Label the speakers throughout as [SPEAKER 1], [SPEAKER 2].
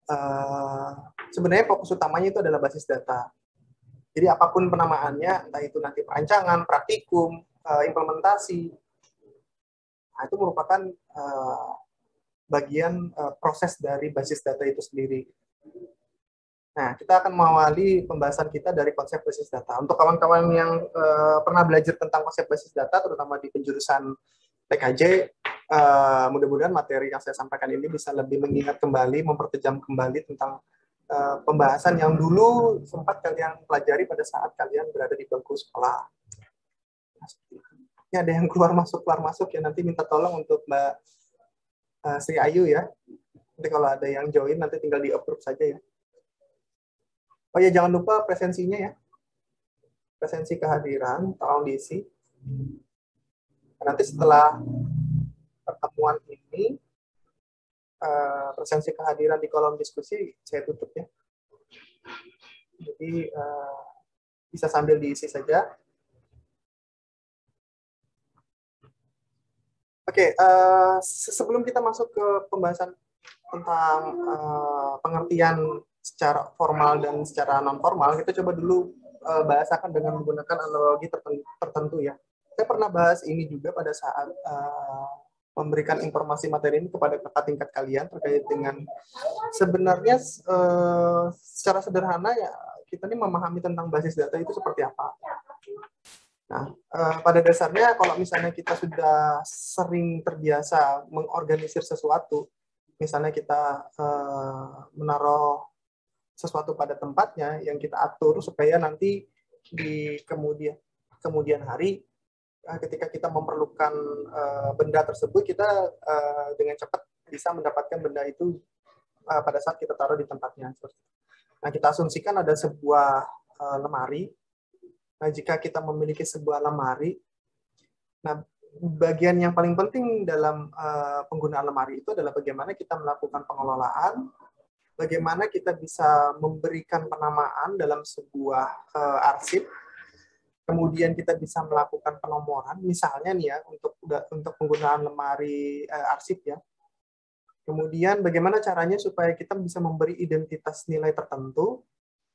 [SPEAKER 1] uh, sebenarnya fokus utamanya itu adalah basis data. Jadi apapun penamaannya, entah itu nanti perancangan, praktikum, implementasi, nah, itu merupakan bagian proses dari basis data itu sendiri. Nah, kita akan mengawali pembahasan kita dari konsep basis data. Untuk kawan-kawan yang pernah belajar tentang konsep basis data, terutama di penjurusan PKJ, mudah-mudahan materi yang saya sampaikan ini bisa lebih mengingat kembali, mempertajam kembali tentang pembahasan yang dulu sempat kalian pelajari pada saat kalian berada di bangku sekolah. Ini ada yang keluar masuk ya, nanti minta tolong untuk Mbak Sri Ayu ya. Nanti kalau ada yang join nanti tinggal di approve saja ya. Oh ya, jangan lupa presensinya ya. Presensi kehadiran tolong diisi. Nanti setelah pertemuan ini presensi kehadiran di kolom diskusi saya tutup ya. Jadi bisa sambil diisi saja. Oke, sebelum kita masuk ke pembahasan tentang pengertian secara formal dan secara non formal, kita coba dulu bahasakan dengan menggunakan analogi tertentu ya. Saya pernah bahas ini juga pada saat memberikan informasi materi ini kepada kakak tingkat kalian terkait dengan sebenarnya secara sederhana ya kita ini memahami tentang basis data itu seperti apa. Nah, pada dasarnya kalau misalnya kita sudah sering terbiasa mengorganisir sesuatu, misalnya kita menaruh sesuatu pada tempatnya yang kita atur supaya nanti di kemudian hari ketika kita memerlukan benda tersebut, kita dengan cepat bisa mendapatkan benda itu pada saat kita taruh di tempatnya. Nah, kita asumsikan ada sebuah lemari. Nah, jika kita memiliki sebuah lemari, nah bagian yang paling penting dalam penggunaan lemari itu adalah bagaimana kita melakukan pengelolaan, bagaimana kita bisa memberikan penamaan dalam sebuah arsip. Kemudian kita bisa melakukan penomoran, misalnya nih ya, untuk penggunaan lemari arsip ya. Kemudian bagaimana caranya supaya kita bisa memberi identitas nilai tertentu,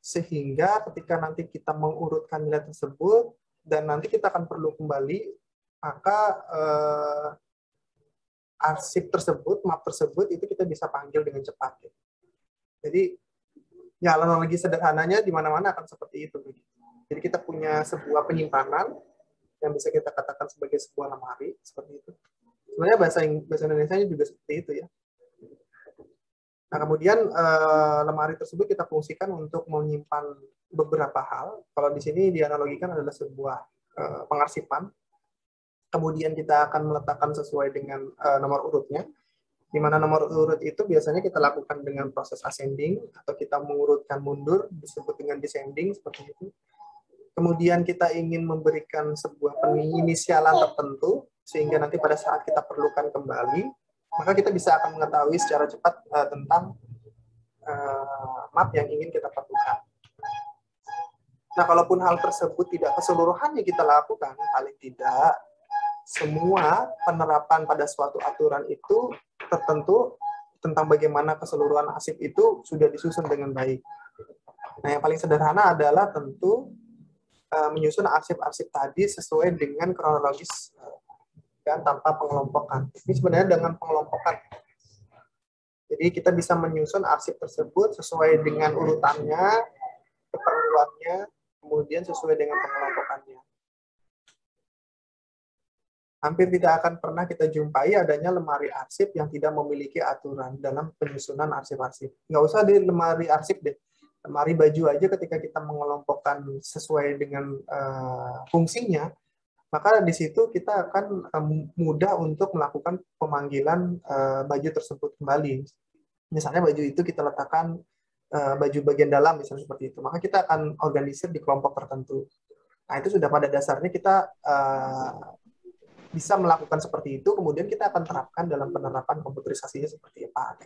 [SPEAKER 1] sehingga ketika nanti kita mengurutkan nilai tersebut, dan nanti kita akan perlu kembali, maka arsip tersebut, map tersebut, itu kita bisa panggil dengan cepat. Jadi, ya analogi sederhananya di mana-mana akan seperti itu. Jadi kita punya sebuah penyimpanan yang bisa kita katakan sebagai sebuah lemari seperti itu. Sebenarnya bahasa Indonesia juga seperti itu ya. Nah, kemudian lemari tersebut kita fungsikan untuk menyimpan beberapa hal. Kalau di sini dianalogikan adalah sebuah pengarsipan. Kemudian kita akan meletakkan sesuai dengan nomor urutnya. Di mana nomor urut itu biasanya kita lakukan dengan proses ascending atau kita mengurutkan mundur, disebut dengan descending seperti itu. Kemudian kita ingin memberikan sebuah penginisialan tertentu, sehingga nanti pada saat kita perlukan kembali, maka kita bisa akan mengetahui secara cepat tentang map yang ingin kita perlukan. Nah, kalaupun hal tersebut tidak keseluruhannya kita lakukan, paling tidak semua penerapan pada suatu aturan itu tertentu tentang bagaimana keseluruhan arsip itu sudah disusun dengan baik. Nah, yang paling sederhana adalah tentu menyusun arsip-arsip tadi sesuai dengan kronologis dan tanpa pengelompokan. Ini sebenarnya dengan pengelompokan. Jadi kita bisa menyusun arsip tersebut sesuai dengan urutannya, keperluannya, kemudian sesuai dengan pengelompokannya. Hampir tidak akan pernah kita jumpai adanya lemari arsip yang tidak memiliki aturan dalam penyusunan arsip-arsip. Nggak usah di lemari arsip deh. Lemari baju aja ketika kita mengelompokkan sesuai dengan fungsinya, maka di situ kita akan mudah untuk melakukan pemanggilan baju tersebut kembali. Misalnya baju itu kita letakkan baju bagian dalam, misalnya seperti itu. Maka kita akan organisir di kelompok tertentu. Nah, itu sudah pada dasarnya kita bisa melakukan seperti itu, kemudian kita akan terapkan dalam penerapan komputerisasinya seperti apa.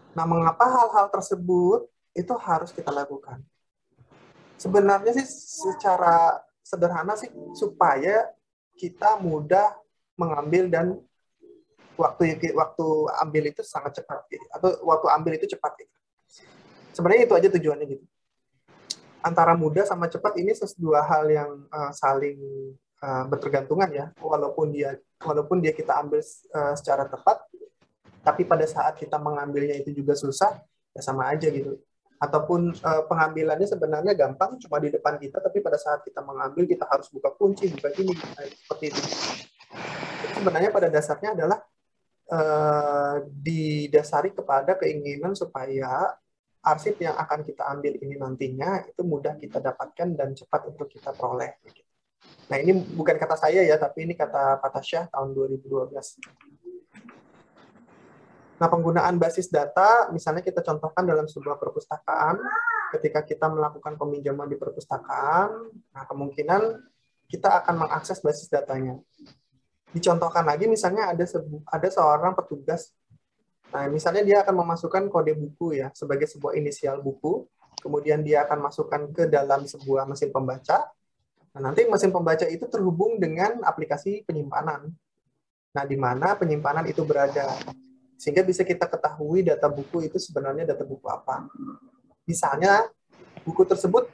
[SPEAKER 1] Nah, mengapa hal-hal tersebut itu harus kita lakukan? Sebenarnya sih secara sederhana sih supaya kita mudah mengambil dan waktu ambil itu sangat cepat gitu. Atau waktu ambil itu cepat gitu. Sebenarnya itu aja tujuannya gitu. Antara mudah sama cepat ini dua hal yang saling bertergantungan ya. Walaupun dia kita ambil secara tepat, tapi pada saat kita mengambilnya itu juga susah, ya sama aja gitu. Ataupun pengambilannya sebenarnya gampang, cuma di depan kita, tapi pada saat kita mengambil kita harus buka kunci, buka ini, seperti itu. Jadi sebenarnya pada dasarnya adalah didasari kepada keinginan supaya arsip yang akan kita ambil ini nantinya itu mudah kita dapatkan dan cepat untuk kita peroleh. Nah, ini bukan kata saya ya, tapi ini kata Pak Tasyah tahun 2012. Nah, penggunaan basis data, misalnya kita contohkan dalam sebuah perpustakaan, ketika kita melakukan peminjaman di perpustakaan, nah kemungkinan kita akan mengakses basis datanya. Dicontohkan lagi, misalnya ada seorang petugas. Nah, misalnya dia akan memasukkan kode buku ya sebagai sebuah inisial buku, kemudian dia akan masukkan ke dalam sebuah mesin pembaca. Nah, nanti mesin pembaca itu terhubung dengan aplikasi penyimpanan. Nah, di mana penyimpanan itu berada. Sehingga bisa kita ketahui data buku itu sebenarnya data buku apa. Misalnya, buku tersebut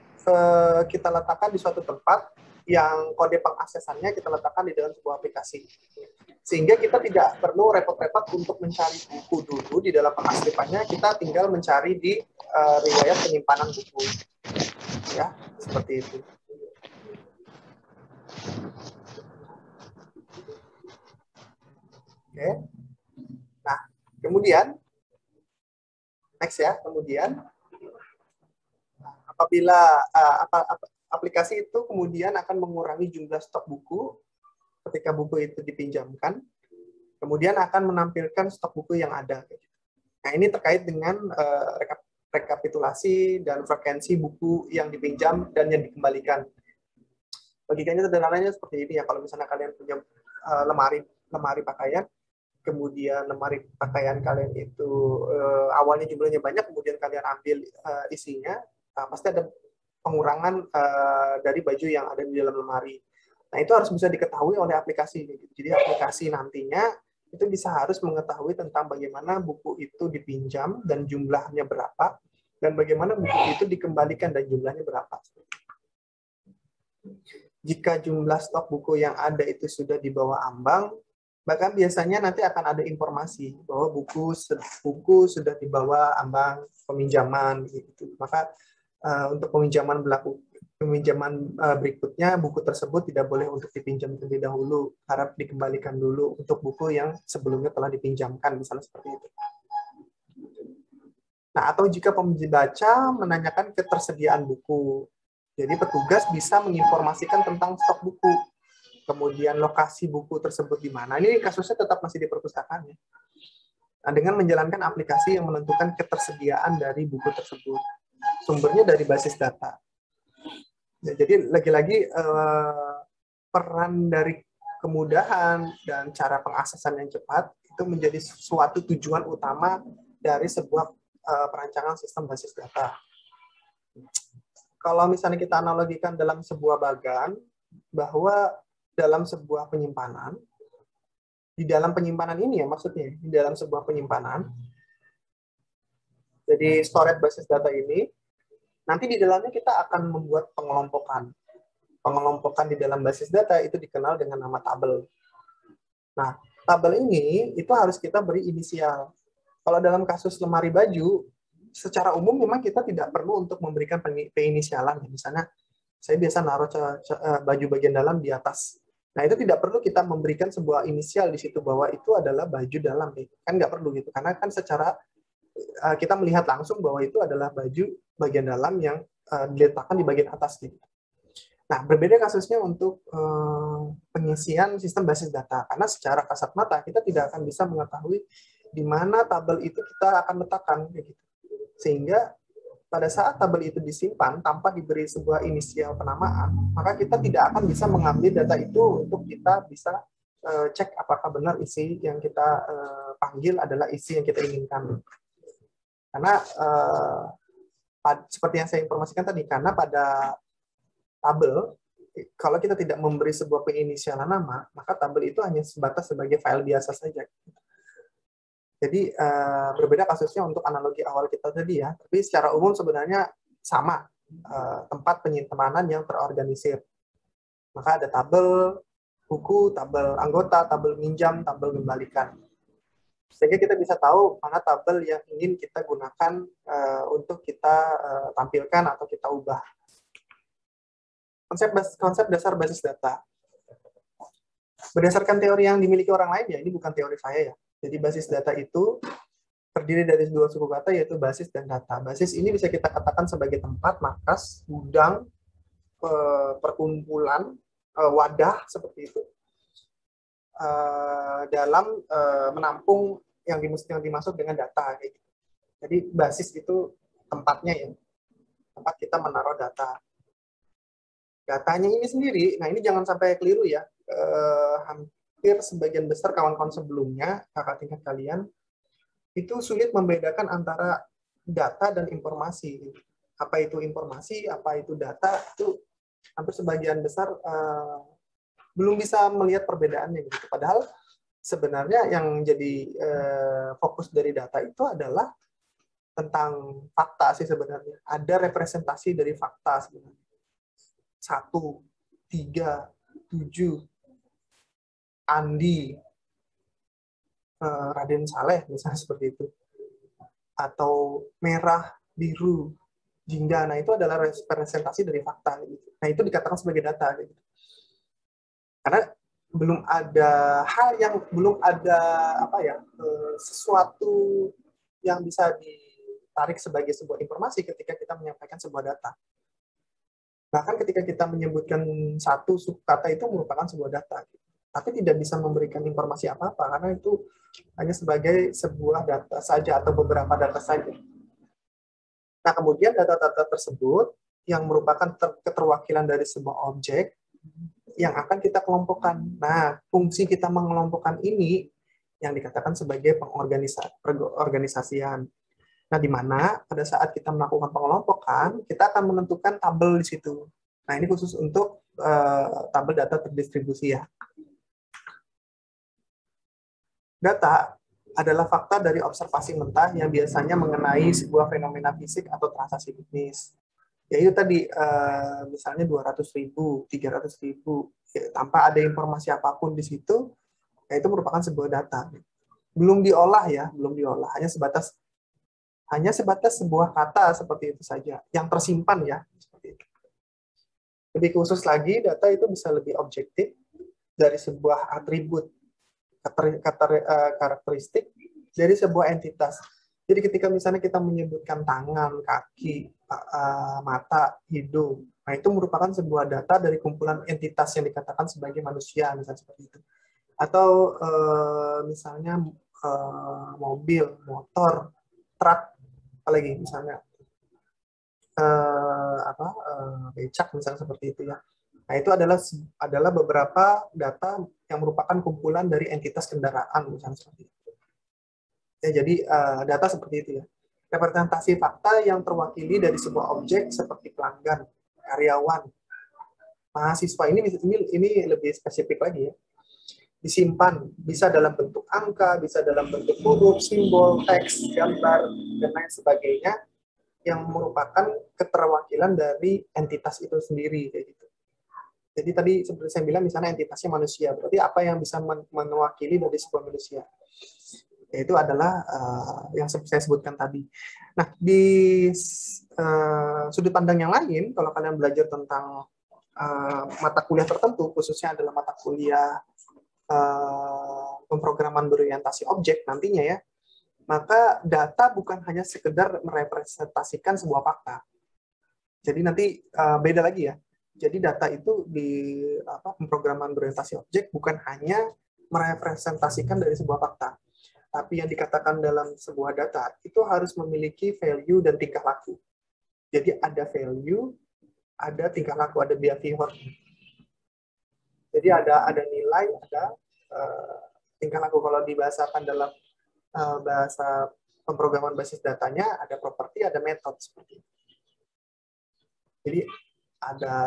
[SPEAKER 1] kita letakkan di suatu tempat yang kode pengaksesannya kita letakkan di dalam sebuah aplikasi. Sehingga kita tidak perlu repot-repot untuk mencari buku dulu di dalam pengarsaipannya, kita tinggal mencari di riwayat penyimpanan buku. Ya, seperti itu. Oke. Nah, kemudian next ya, kemudian apabila aplikasi itu kemudian akan mengurangi jumlah stok buku ketika buku itu dipinjamkan, kemudian akan menampilkan stok buku yang ada. Nah, ini terkait dengan rekapitulasi dan frekuensi buku yang dipinjam dan yang dikembalikan. Logikanya sederhananya seperti ini ya, kalau misalnya kalian punya lemari pakaian, kemudian lemari pakaian kalian itu awalnya jumlahnya banyak, kemudian kalian ambil isinya, pasti ada pengurangan dari baju yang ada di dalam lemari. Nah, itu harus bisa diketahui oleh aplikasi. Jadi aplikasi nantinya itu bisa harus mengetahui tentang bagaimana buku itu dipinjam dan jumlahnya berapa, dan bagaimana buku itu dikembalikan dan jumlahnya berapa. Jika jumlah stok buku yang ada itu sudah di bawah ambang, bahkan biasanya nanti akan ada informasi bahwa buku sudah di bawah ambang peminjaman gitu. Maka untuk peminjaman berikutnya buku tersebut tidak boleh untuk dipinjam terlebih dahulu, harap dikembalikan dulu untuk buku yang sebelumnya telah dipinjamkan, misalnya seperti itu. Nah, atau jika pembaca menanyakan ketersediaan buku, jadi petugas bisa menginformasikan tentang stok buku, kemudian lokasi buku tersebut di mana. Ini kasusnya tetap masih di perpustakaan ya. Nah, dengan menjalankan aplikasi yang menentukan ketersediaan dari buku tersebut. Sumbernya dari basis data. Ya, jadi lagi-lagi peran dari kemudahan dan cara pengaksesan yang cepat itu menjadi suatu tujuan utama dari sebuah perancangan sistem basis data. Kalau misalnya kita analogikan dalam sebuah bagan, bahwa dalam sebuah penyimpanan, di dalam penyimpanan ini ya maksudnya, di dalam sebuah penyimpanan, jadi storage basis data ini, nanti di dalamnya kita akan membuat pengelompokan. Pengelompokan di dalam basis data itu dikenal dengan nama tabel. Nah, tabel ini itu harus kita beri inisial. Kalau dalam kasus lemari baju, secara umum memang kita tidak perlu untuk memberikan penginisialan. Misalnya, saya biasa naruh baju bagian dalam di atas. Nah, itu tidak perlu kita memberikan sebuah inisial di situ bahwa itu adalah baju dalam. Kan nggak perlu gitu. Karena kan secara kita melihat langsung bahwa itu adalah baju bagian dalam yang diletakkan di bagian atas. Gitu. Nah, berbeda kasusnya untuk pengisian sistem basis data. Karena secara kasat mata, kita tidak akan bisa mengetahui di mana tabel itu kita akan letakkan. Gitu. Sehingga pada saat tabel itu disimpan tanpa diberi sebuah inisial penamaan, maka kita tidak akan bisa mengambil data itu untuk kita bisa cek apakah benar isi yang kita panggil adalah isi yang kita inginkan. Karena seperti yang saya informasikan tadi, karena pada tabel, kalau kita tidak memberi sebuah penginisialan nama, maka tabel itu hanya sebatas sebagai file biasa saja. Jadi berbeda kasusnya untuk analogi awal kita tadi ya, tapi secara umum sebenarnya sama, tempat penyimpanan yang terorganisir. Maka ada tabel buku, tabel anggota, tabel minjam, tabel kembalikan. Sehingga kita bisa tahu mana tabel yang ingin kita gunakan untuk kita tampilkan atau kita ubah. Konsep dasar basis data. Berdasarkan teori yang dimiliki orang lain, ya ini bukan teori saya ya. Jadi basis data itu terdiri dari dua suku kata, yaitu basis dan data. Basis ini bisa kita katakan sebagai tempat, markas, gudang, perkumpulan, wadah, seperti itu, dalam menampung yang dimaksud dengan data. Jadi basis itu tempatnya ya, tempat kita menaruh data. Datanya ini sendiri, nah ini jangan sampai keliru ya, hampir sebagian besar kawan-kawan sebelumnya, kakak tingkat kalian, itu sulit membedakan antara data dan informasi. Apa itu informasi, apa itu data, itu hampir sebagian besar belum bisa melihat perbedaannya. Gitu. Padahal sebenarnya yang jadi fokus dari data itu adalah tentang fakta sih sebenarnya. Ada representasi dari fakta sebenarnya. 1, 3, 7, Andi, Raden Saleh, misalnya seperti itu. Atau merah, biru, jingga. Nah, itu adalah representasi dari fakta. Gitu. Nah, itu dikatakan sebagai data. Gitu. Karena belum ada hal yang, belum ada apa ya, sesuatu yang bisa ditarik sebagai sebuah informasi ketika kita menyampaikan sebuah data. Bahkan ketika kita menyebutkan satu suku kata itu merupakan sebuah data, tapi tidak bisa memberikan informasi apa-apa karena itu hanya sebagai sebuah data saja atau beberapa data saja. Nah, kemudian data-data tersebut yang merupakan keterwakilan dari sebuah objek yang akan kita kelompokkan. Nah, fungsi kita mengelompokkan ini yang dikatakan sebagai pengorganisasian. Nah, di mana pada saat kita melakukan pengelompokan, kita akan menentukan tabel di situ. Nah, ini khusus untuk tabel data terdistribusi ya. Data adalah fakta dari observasi mentah yang biasanya mengenai sebuah fenomena fisik atau transaksi bisnis. Yaitu tadi, misalnya 200.000, 300.000, ya, tanpa ada informasi apapun di situ, ya itu merupakan sebuah data. Belum diolah ya, belum diolah, hanya sebatas sebuah kata seperti itu saja yang tersimpan ya, seperti itu. Lebih khusus lagi, data itu bisa lebih objektif dari sebuah atribut, karakteristik dari sebuah entitas. Jadi ketika misalnya kita menyebutkan tangan, kaki, mata, hidung, nah itu merupakan sebuah data dari kumpulan entitas yang dikatakan sebagai manusia, misalnya seperti itu. Atau misalnya mobil, motor, truk, apalagi misalnya becak misalnya seperti itu ya. Nah, itu adalah beberapa data yang merupakan kumpulan dari entitas kendaraan misalnya seperti itu. Ya, jadi data seperti itu ya. Representasi fakta yang terwakili dari sebuah objek seperti pelanggan, karyawan, mahasiswa, ini lebih spesifik lagi ya. Disimpan, bisa dalam bentuk angka, bisa dalam bentuk huruf, simbol, teks, gambar, dan lain sebagainya, yang merupakan keterwakilan dari entitas itu sendiri kayak gitu. Jadi tadi seperti saya bilang misalnya entitasnya manusia, berarti apa yang bisa mewakili dari sebuah manusia? Yaitu adalah yang saya sebutkan tadi. Nah, di sudut pandang yang lain, kalau kalian belajar tentang mata kuliah tertentu, khususnya adalah mata kuliah pemrograman berorientasi objek nantinya ya, maka data bukan hanya sekedar merepresentasikan sebuah fakta. Jadi nanti beda lagi ya. Jadi data itu di pemrograman berorientasi objek bukan hanya merepresentasikan dari sebuah fakta, tapi yang dikatakan dalam sebuah data itu harus memiliki value dan tingkah laku. Jadi ada value, ada tingkah laku, ada behavior. Jadi ada nilai, ada tingkah laku. Kalau dibahasakan dalam bahasa pemrograman basis datanya, ada properti, ada metode seperti itu. Jadi ada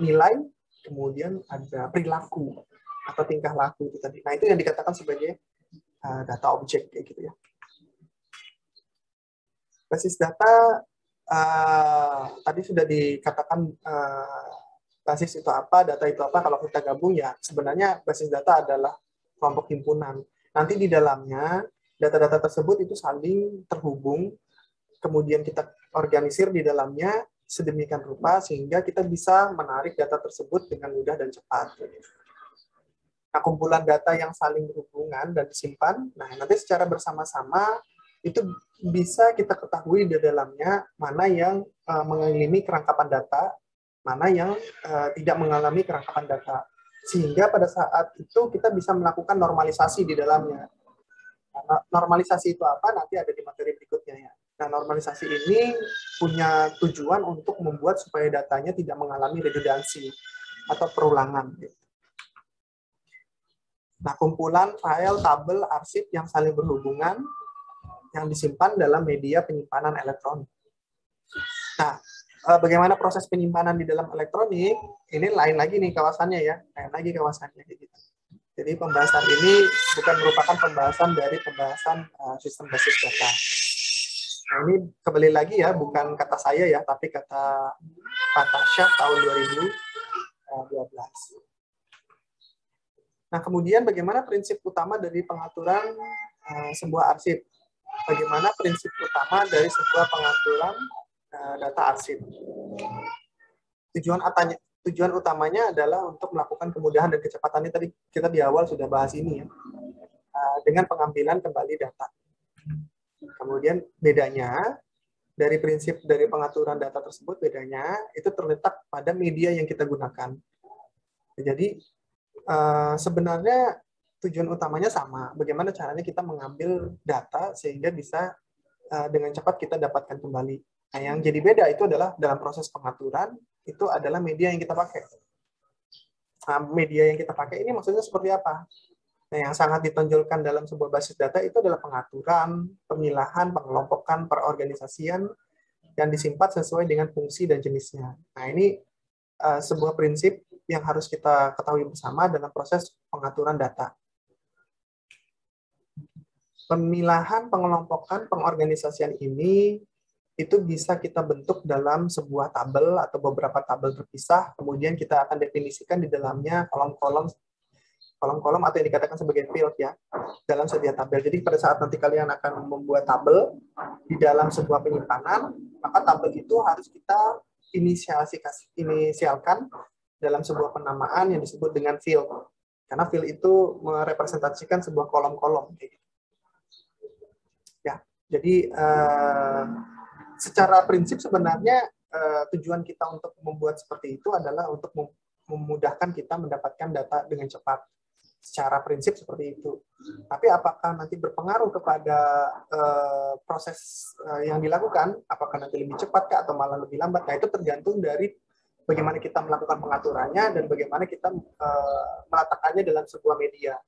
[SPEAKER 1] nilai, kemudian ada perilaku atau tingkah laku itu tadi. Nah, itu yang dikatakan sebagai data objek kayak gitu ya. Basis data tadi sudah dikatakan basis itu apa, data itu apa. Kalau kita gabung ya sebenarnya basis data adalah kelompok himpunan. Nanti di dalamnya data-data tersebut itu saling terhubung, kemudian kita organisir di dalamnya sedemikian rupa sehingga kita bisa menarik data tersebut dengan mudah dan cepat. Nah, kumpulan data yang saling berhubungan dan disimpan, nah nanti secara bersama-sama itu bisa kita ketahui di dalamnya mana yang mengalami kerangkapan data, mana yang tidak mengalami kerangkapan data. Sehingga pada saat itu kita bisa melakukan normalisasi di dalamnya. Nah, normalisasi itu apa? Nanti ada di materi berikutnya ya. Nah, normalisasi ini punya tujuan untuk membuat supaya datanya tidak mengalami redundansi atau perulangan. Nah, kumpulan file, tabel, arsip yang saling berhubungan yang disimpan dalam media penyimpanan elektronik. Nah, bagaimana proses penyimpanan di dalam elektronik? Ini lain lagi nih kawasannya ya, lain lagi kawasannya gitu. Jadi pembahasan ini bukan merupakan pembahasan dari pembahasan sistem basis data. Nah, ini kembali lagi ya, bukan kata saya ya, tapi kata Pak Tasya tahun 2012. Nah, kemudian bagaimana prinsip utama dari pengaturan sebuah arsip? Bagaimana prinsip utama dari sebuah pengaturan data arsip? Tujuan utamanya adalah untuk melakukan kemudahan dan kecepatan. Ini tadi kita di awal sudah bahas ini ya, dengan pengambilan kembali data. Kemudian bedanya dari prinsip dari pengaturan data tersebut, bedanya itu terletak pada media yang kita gunakan. Jadi sebenarnya tujuan utamanya sama. Bagaimana caranya kita mengambil data sehingga bisa dengan cepat kita dapatkan kembali. Nah, yang jadi beda itu adalah dalam proses pengaturan, itu adalah media yang kita pakai. Nah, media yang kita pakai ini maksudnya seperti apa? Nah, yang sangat ditonjolkan dalam sebuah basis data itu adalah pengaturan, pemilahan, pengelompokan, perorganisasian, dan disimpan sesuai dengan fungsi dan jenisnya. Nah, ini sebuah prinsip yang harus kita ketahui bersama dalam proses pengaturan data. Pemilahan, pengelompokan, pengorganisasian ini itu bisa kita bentuk dalam sebuah tabel atau beberapa tabel terpisah, kemudian kita akan definisikan di dalamnya kolom-kolom atau yang dikatakan sebagai field ya, dalam sebuah tabel. Jadi pada saat nanti kalian akan membuat tabel di dalam sebuah penyimpanan, maka tabel itu harus kita inisialkan dalam sebuah penamaan yang disebut dengan field. Karena field itu merepresentasikan sebuah kolom-kolom. Ya, jadi secara prinsip sebenarnya tujuan kita untuk membuat seperti itu adalah untuk memudahkan kita mendapatkan data dengan cepat. Secara prinsip seperti itu. Tapi apakah nanti berpengaruh kepada proses yang dilakukan? Apakah nanti lebih cepat kah atau malah lebih lambat? Nah, itu tergantung dari bagaimana kita melakukan pengaturannya dan bagaimana kita meletakkannya dalam sebuah media.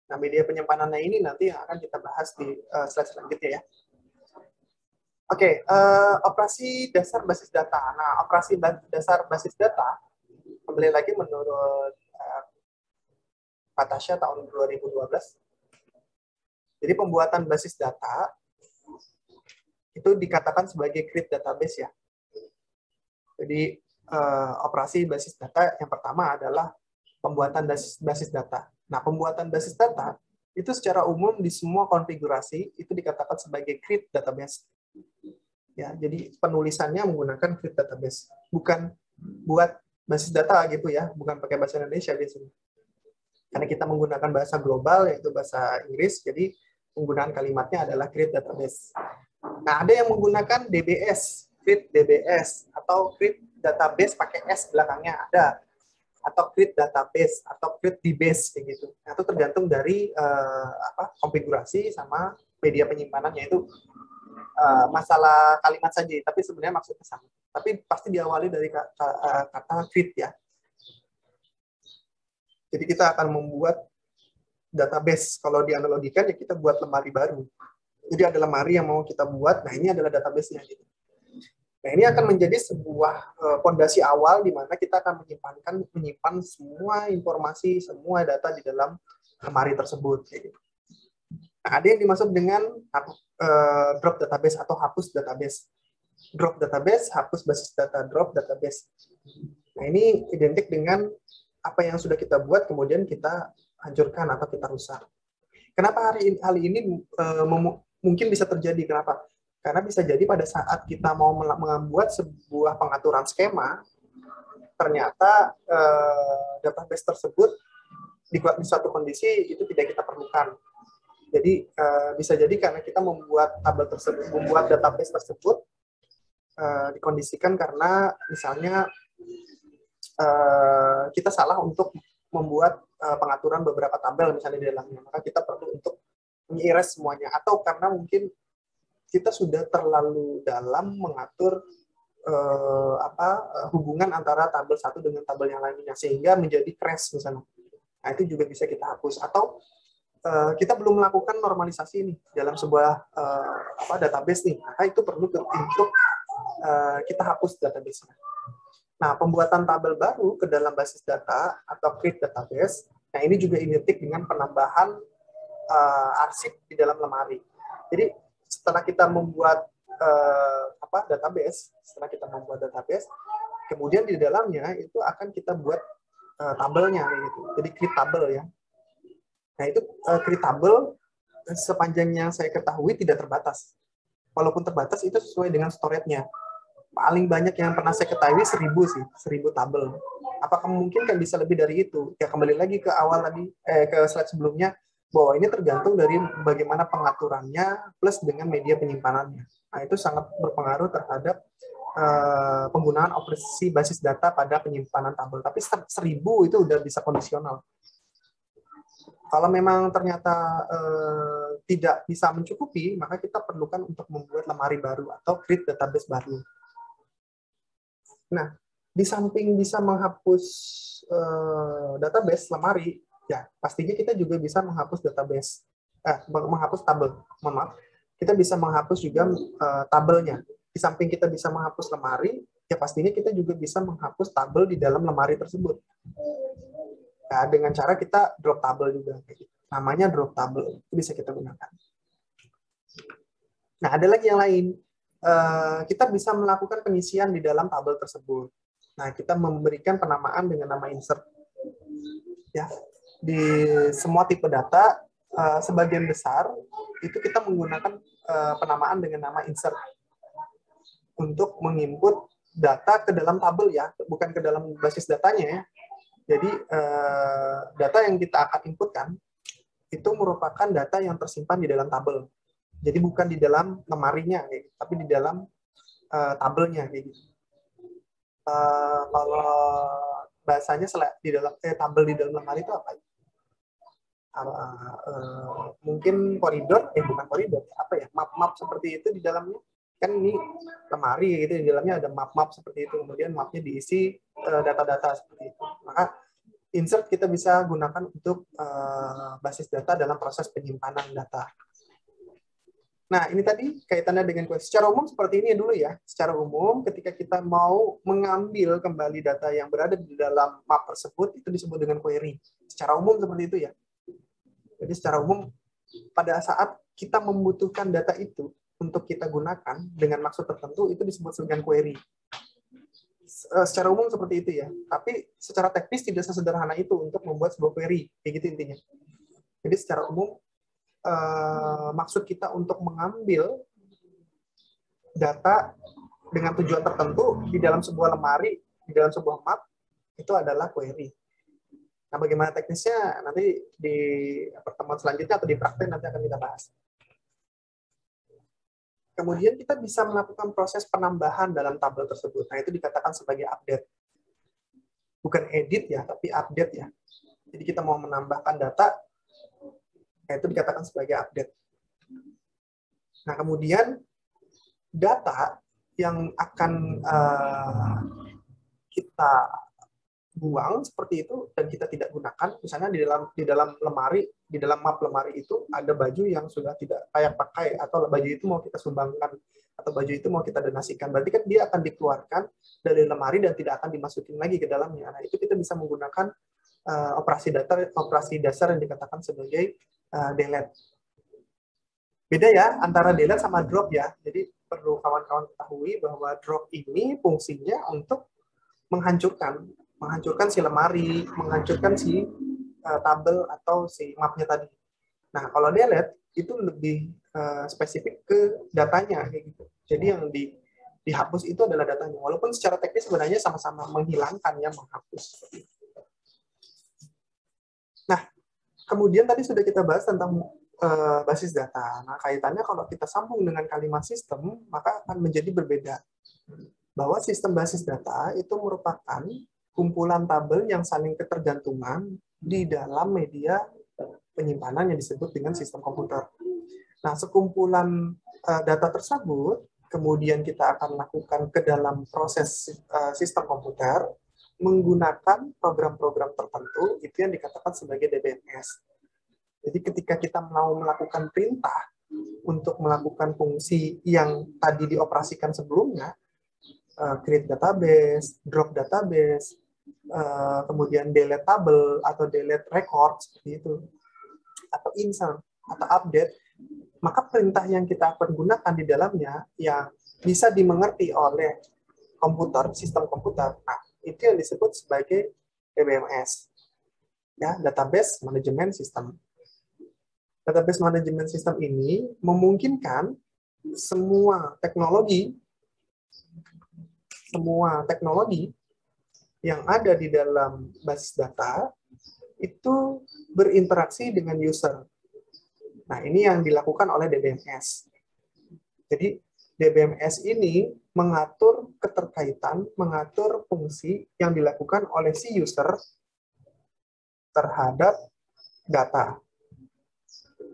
[SPEAKER 1] Nah, media penyimpanannya ini nanti yang akan kita bahas di slide selanjutnya ya. Oke, operasi dasar basis data. Nah, operasi dasar basis data, kembali lagi menurut Pak Tasya tahun 2012. Jadi pembuatan basis data itu dikatakan sebagai create database ya. Jadi operasi basis data yang pertama adalah pembuatan basis data. Nah, pembuatan basis data itu secara umum di semua konfigurasi itu dikatakan sebagai create database. Ya, jadi penulisannya menggunakan create database, bukan buat basis data gitu ya, bukan pakai bahasa Indonesia biasanya. Karena kita menggunakan bahasa global, yaitu bahasa Inggris, jadi penggunaan kalimatnya adalah create database. Nah, ada yang menggunakan DBS, create DBS, atau create database pakai S belakangnya ada, atau create database, atau create DBase, kayak gitu. Nah, itu tergantung dari konfigurasi sama media penyimpanannya itu masalah kalimat saja, tapi sebenarnya maksudnya sama. Tapi pasti diawali dari kata create ya. Jadi kita akan membuat database. Kalau dianalogikan ya kita buat lemari baru. Jadi ada lemari yang mau kita buat. Nah, ini adalah database-nya. Nah, ini akan menjadi sebuah fondasi awal di mana kita akan menyimpan semua informasi, semua data di dalam lemari tersebut. Nah, ada yang dimaksud dengan drop database atau hapus database. Drop database, hapus basis data, drop database. Nah, ini identik dengan apa yang sudah kita buat, kemudian kita hancurkan atau kita rusak. Kenapa hal ini mungkin bisa terjadi? Kenapa? Karena bisa jadi pada saat kita mau membuat sebuah pengaturan skema, ternyata database tersebut di suatu kondisi itu tidak kita perlukan. Jadi bisa jadi karena kita membuat tabel tersebut, membuat database tersebut dikondisikan karena misalnya kita salah untuk membuat pengaturan beberapa tabel misalnya di dalamnya, maka kita perlu untuk mengiris semuanya, atau karena mungkin kita sudah terlalu dalam mengatur hubungan antara tabel satu dengan tabel yang lainnya sehingga menjadi crash misalnya. Nah, itu juga bisa kita hapus, atau kita belum melakukan normalisasi nih dalam sebuah database nih, maka itu perlu untuk kita hapus database-nya. Nah, pembuatan tabel baru ke dalam basis data atau create database, nah ini juga identik dengan penambahan arsip di dalam lemari. Jadi setelah kita membuat database, kemudian di dalamnya itu akan kita buat tabelnya gitu. Jadi create tabel ya. Nah, itu create tabel sepanjang yang saya ketahui tidak terbatas. Walaupun terbatas itu sesuai dengan storage-nya. Paling banyak yang pernah saya ketahui 1000 sih, 1000 tabel. Apakah mungkin kan bisa lebih dari itu? Ya kembali lagi ke awal tadi, ke slide sebelumnya, bahwa ini tergantung dari bagaimana pengaturannya plus dengan media penyimpanannya. Nah, itu sangat berpengaruh terhadap penggunaan operasi basis data pada penyimpanan tabel. Tapi 1000 itu udah bisa kondisional. Kalau memang ternyata tidak bisa mencukupi, maka kita perlukan untuk membuat lemari baru atau create database baru. Nah, di samping bisa menghapus database lemari, ya pastinya kita juga bisa menghapus database, menghapus tabel. Mohon maaf, kita bisa menghapus juga tabelnya. Di samping kita bisa menghapus lemari, ya pastinya kita juga bisa menghapus tabel di dalam lemari tersebut. Nah, dengan cara kita drop tabel juga, namanya drop tabel, itu bisa kita gunakan. Nah, ada lagi yang lain. Kita bisa melakukan pengisian di dalam tabel tersebut. Nah, kita memberikan penamaan dengan nama insert. Ya, di semua tipe data, sebagian besar itu kita menggunakan penamaan dengan nama insert untuk menginput data ke dalam tabel ya, bukan ke dalam basis datanya ya. Jadi data yang kita akan inputkan itu merupakan data yang tersimpan di dalam tabel. Jadi bukan di dalam lemarinya, tapi di dalam tabelnya kayak gitu. Kalau bahasanya di dalam tabel di dalam lemari itu apa? Mungkin koridor, bukan koridor, apa ya? Map-map seperti itu di dalamnya. Kan ini lemari gitu, di dalamnya ada map-map seperti itu. Kemudian mapnya diisi data-data seperti itu. Maka insert kita bisa gunakan untuk basis data dalam proses penyimpanan data. Nah, ini tadi kaitannya dengan query. Secara umum seperti ini dulu ya. Secara umum, ketika kita mau mengambil kembali data yang berada di dalam map tersebut, itu disebut dengan query. Secara umum seperti itu ya. Jadi secara umum, pada saat kita membutuhkan data itu untuk kita gunakan dengan maksud tertentu, itu disebut dengan query. Secara umum seperti itu ya. Tapi secara teknis tidak sesederhana itu untuk membuat sebuah query. Kayak gitu intinya. Jadi secara umum, maksud kita untuk mengambil data dengan tujuan tertentu di dalam sebuah lemari, di dalam sebuah map, itu adalah query. Nah, bagaimana teknisnya nanti di pertemuan selanjutnya atau di praktek nanti akan kita bahas. Kemudian kita bisa melakukan proses penambahan dalam tabel tersebut. Nah, itu dikatakan sebagai update. Bukan edit ya, tapi update ya. Jadi kita mau menambahkan data, itu dikatakan sebagai update. Nah, kemudian data yang akan kita buang seperti itu dan kita tidak gunakan, misalnya di dalam lemari, di dalam map lemari itu ada baju yang sudah tidak layak pakai, atau baju itu mau kita sumbangkan, atau baju itu mau kita donasikan, berarti kan dia akan dikeluarkan dari lemari dan tidak akan dimasukin lagi ke dalamnya. Nah, itu kita bisa menggunakan operasi dasar yang dikatakan sebagai delete. Beda ya antara delete sama drop ya. Jadi perlu kawan-kawan ketahui bahwa drop ini fungsinya untuk menghancurkan si lemari, menghancurkan si tabel atau si mapnya tadi. Nah, kalau delete itu lebih spesifik ke datanya kayak gitu. Jadi yang dihapus itu adalah datanya. Walaupun secara teknis sebenarnya sama-sama menghilangkan ya, menghapus. Nah, kemudian tadi sudah kita bahas tentang basis data. Nah, kaitannya kalau kita sambung dengan kalimat sistem, maka akan menjadi berbeda. Bahwa sistem basis data itu merupakan kumpulan tabel yang saling ketergantungan di dalam media penyimpanan yang disebut dengan sistem komputer. Nah, sekumpulan data tersebut kemudian kita akan lakukan ke dalam proses sistem komputer menggunakan program-program tertentu, itu yang dikatakan sebagai DBMS. Jadi ketika kita mau melakukan perintah untuk melakukan fungsi yang tadi dioperasikan sebelumnya, create database, drop database, kemudian delete table atau delete record seperti itu, atau insert atau update, maka perintah yang kita akan gunakan di dalamnya yang bisa dimengerti oleh komputer, sistem komputer. Nah, itu yang disebut sebagai DBMS, ya, Database Management System. Database Management System ini memungkinkan semua teknologi yang ada di dalam basis data itu berinteraksi dengan user. Nah, ini yang dilakukan oleh DBMS. Jadi, DBMS ini mengatur keterkaitan, mengatur fungsi yang dilakukan oleh si user terhadap data.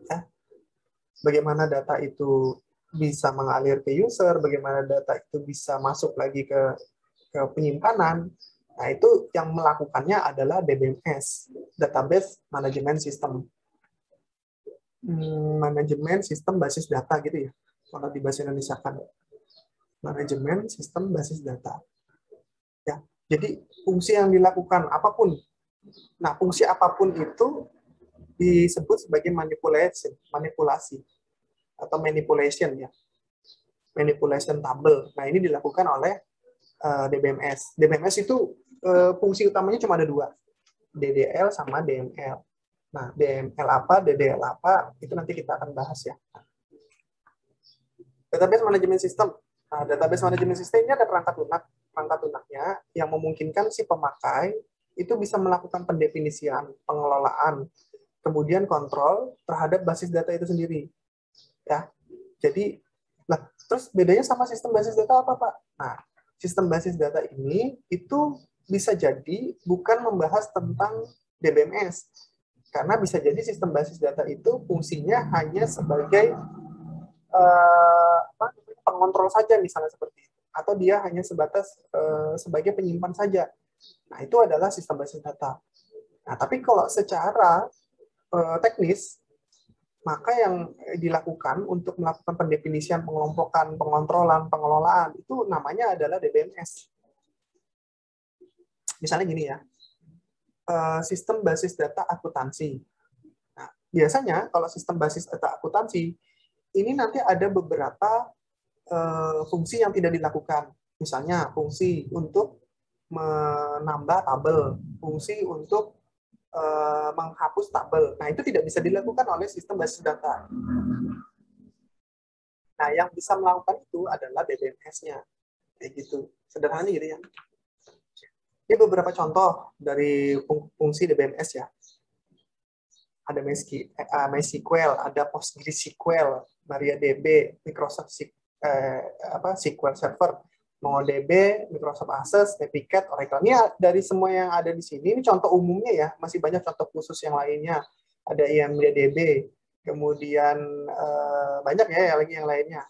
[SPEAKER 1] Ya. Bagaimana data itu bisa mengalir ke user, bagaimana data itu bisa masuk lagi ke penyimpanan. Nah, itu yang melakukannya adalah DBMS, Database Management System. Manajemen sistem basis data gitu ya, kalau di bahasa Indonesia kan. Manajemen sistem basis data. Ya, jadi fungsi yang dilakukan apapun. Nah, fungsi apapun itu disebut sebagai manipulasi atau manipulation ya. Manipulation table. Nah, ini dilakukan oleh DBMS. DBMS itu fungsi utamanya cuma ada dua, DDL sama DML. Nah, DML apa, DDL apa, itu nanti kita akan bahas ya. Database Management System. Nah, Database Management System ini ada perangkat lunaknya yang memungkinkan si pemakai itu bisa melakukan pendefinisian, pengelolaan, kemudian kontrol terhadap basis data itu sendiri. Ya, jadi, terus bedanya sama sistem basis data apa, Pak? Nah, sistem basis data ini itu bisa jadi bukan membahas tentang DBMS, karena bisa jadi sistem basis data itu fungsinya hanya sebagai pengontrol saja, misalnya seperti itu, atau dia hanya sebatas sebagai penyimpan saja. Nah, itu adalah sistem basis data. Nah, tapi kalau secara teknis, maka yang dilakukan untuk melakukan pendefinisian, pengelompokan, pengontrolan, pengelolaan, itu namanya adalah DBMS. Misalnya gini ya, sistem basis data akuntansi. Nah, biasanya kalau sistem basis data akuntansi, ini nanti ada beberapa fungsi yang tidak dilakukan. Misalnya fungsi untuk menambah tabel, fungsi untuk menghapus tabel. Nah, itu tidak bisa dilakukan oleh sistem basis data. Nah, yang bisa melakukan itu adalah DBMS-nya. Kayak gitu. Sederhananya gitu ya. Ini beberapa contoh dari fungsi DBMS ya. Ada MySQL, ada PostgreSQL, MariaDB, Microsoft SQL Server, MongoDB, Microsoft Access, Navigate, Oracle. Ini dari semua yang ada di sini, ini contoh umumnya ya, masih banyak contoh khusus yang lainnya. Ada IMDb, kemudian banyak ya lagi yang lainnya.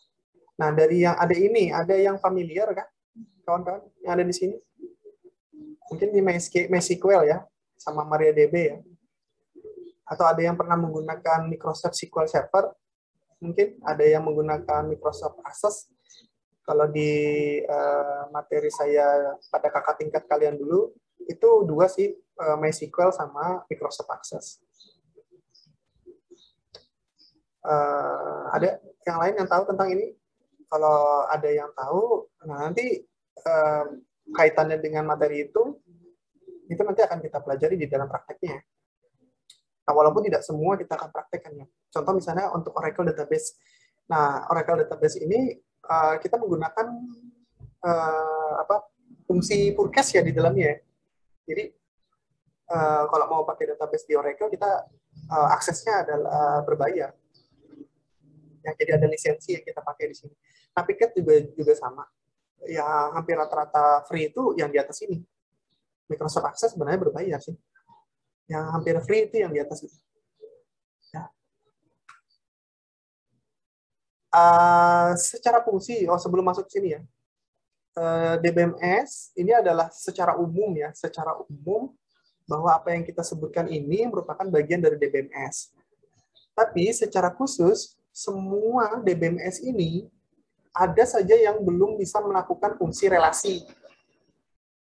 [SPEAKER 1] Nah, dari yang ada ini, ada yang familiar kan, kawan-kawan yang ada di sini? Mungkin di MySQL ya, sama MariaDB ya. Atau ada yang pernah menggunakan Microsoft SQL Server, mungkin ada yang menggunakan Microsoft Access. Kalau di materi saya pada kakak tingkat kalian dulu, itu dua sih, MySQL sama Microsoft Access. Ada yang lain yang tahu tentang ini? Kalau ada yang tahu, nah nanti kaitannya dengan materi itu nanti akan kita pelajari di dalam prakteknya. Nah, walaupun tidak semua kita akan praktekkannya. Contoh misalnya untuk Oracle Database. Nah, Oracle Database ini kita menggunakan fungsi purcase ya di dalamnya. Jadi kalau mau pakai database di Oracle, kita aksesnya adalah berbayar. Ya, jadi ada lisensi yang kita pakai di sini. Nah, Piket juga sama. Ya, hampir rata-rata free itu yang di atas ini. Microsoft Access sebenarnya berbayar sih. Yang hampir free itu yang di atas itu. Ya. Secara fungsi, sebelum masuk ke sini ya, DBMS ini adalah secara umum ya, secara umum bahwa apa yang kita sebutkan ini merupakan bagian dari DBMS. Tapi secara khusus, semua DBMS ini ada saja yang belum bisa melakukan fungsi relasi.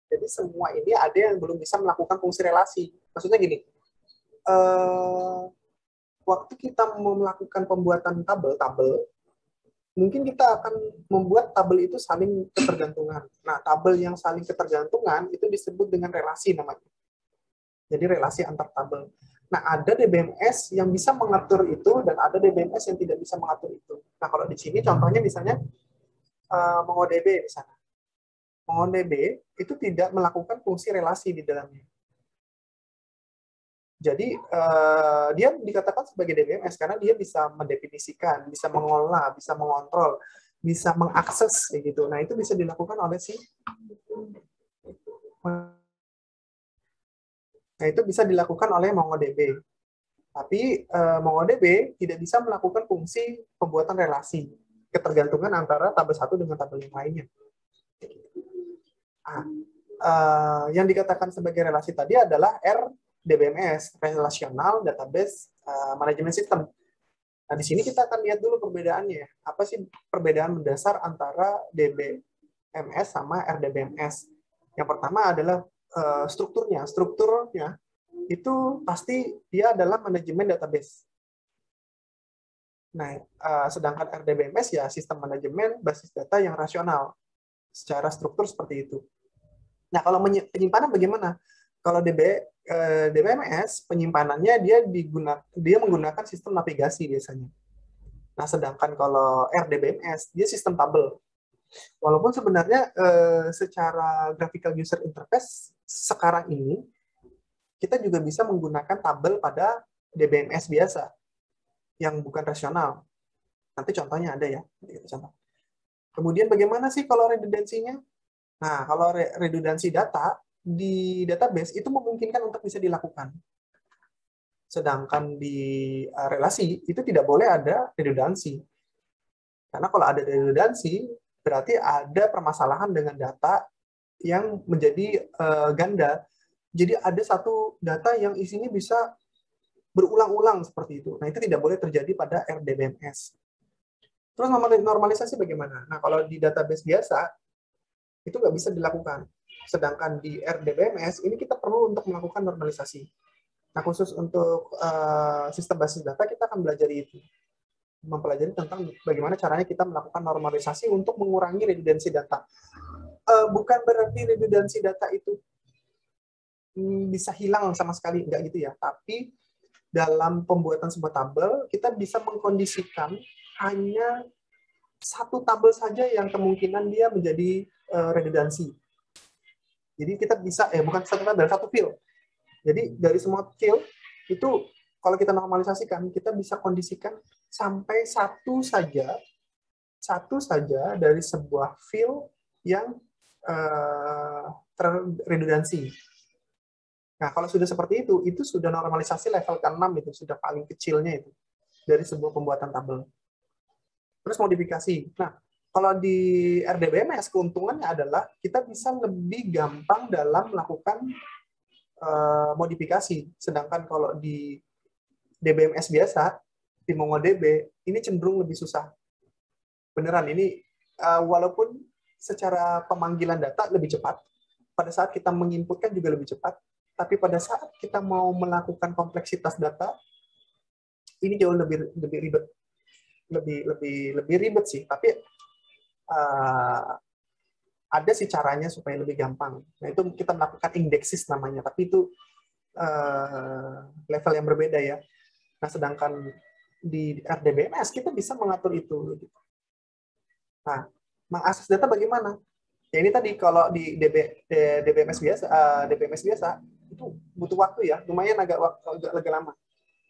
[SPEAKER 1] Jadi semua ini ada yang belum bisa melakukan fungsi relasi. Maksudnya gini, waktu kita mau melakukan pembuatan tabel, mungkin kita akan membuat tabel itu saling ketergantungan. Nah, tabel yang saling ketergantungan itu disebut dengan relasi namanya. Jadi relasi antar tabel. Nah, ada DBMS yang bisa mengatur itu dan ada DBMS yang tidak bisa mengatur itu. Nah, kalau di sini contohnya misalnya MongoDB misalnya. MongoDB itu tidak melakukan fungsi relasi di dalamnya. Jadi dia dikatakan sebagai DBMS karena dia bisa mendefinisikan, bisa mengolah, bisa mengontrol, bisa mengakses kayak gitu. Nah, itu bisa dilakukan oleh itu bisa dilakukan oleh MongoDB. Tapi MongoDB tidak bisa melakukan fungsi pembuatan relasi, ketergantungan antara tabel satu dengan tabel yang lainnya. Yang dikatakan sebagai relasi tadi adalah RDBMS, Relational Database Management System. Nah, di sini kita akan lihat dulu perbedaannya. Apa sih perbedaan mendasar antara DBMS sama RDBMS? Yang pertama adalah strukturnya. Strukturnya itu pasti dia adalah manajemen database. Nah, sedangkan RDBMS ya sistem manajemen basis data yang rasional. Secara struktur seperti itu. Nah, kalau penyimpanan bagaimana? Kalau DBMS, penyimpanannya dia menggunakan sistem navigasi biasanya. Nah, sedangkan kalau RDBMS, dia sistem tabel. Walaupun sebenarnya secara graphical user interface sekarang ini, kita juga bisa menggunakan tabel pada DBMS biasa, yang bukan rasional. Nanti contohnya ada ya. Kemudian bagaimana sih kalau redundansinya? Nah, kalau redundansi data di database itu memungkinkan untuk bisa dilakukan. Sedangkan di relasi itu tidak boleh ada redundansi. Karena kalau ada redundansi, berarti ada permasalahan dengan data yang menjadi ganda. Jadi ada satu data yang isinya bisa berulang-ulang seperti itu. Nah, itu tidak boleh terjadi pada RDBMS. Terus normalisasi bagaimana? Nah, kalau di database biasa, itu nggak bisa dilakukan. Sedangkan di RDBMS, ini kita perlu untuk melakukan normalisasi. Nah, khusus untuk sistem basis data, kita akan belajar itu. Mempelajari tentang bagaimana caranya kita melakukan normalisasi untuk mengurangi redundansi data. Bukan berarti redundansi data itu bisa hilang sama sekali, enggak gitu ya. Tapi dalam pembuatan sebuah tabel, kita bisa mengkondisikan hanya satu tabel saja yang kemungkinan dia menjadi redundansi. Jadi kita bisa, bukan satu tabel, satu field. Jadi dari semua field, itu kalau kita normalisasikan, kita bisa kondisikan sampai satu saja dari sebuah field yang terredundansi. Nah, kalau sudah seperti itu sudah normalisasi level ke-6 itu, sudah paling kecilnya itu, dari sebuah pembuatan tabel. Terus modifikasi. Nah, kalau di RDBMS, keuntungannya adalah kita bisa lebih gampang dalam melakukan modifikasi. Sedangkan kalau di DBMS biasa, di MongoDB, ini cenderung lebih susah. Beneran, ini walaupun secara pemanggilan data lebih cepat, pada saat kita menginputkan juga lebih cepat, tapi pada saat kita mau melakukan kompleksitas data, ini jauh lebih ribet. lebih ribet sih, tapi ada sih caranya supaya lebih gampang. Nah, itu kita melakukan indeksis namanya, tapi itu level yang berbeda ya. Nah, sedangkan di RDBMS kita bisa mengatur itu. Nah, mengakses data bagaimana? Ya ini tadi kalau di DBMS biasa itu butuh waktu ya, lumayan agak lama.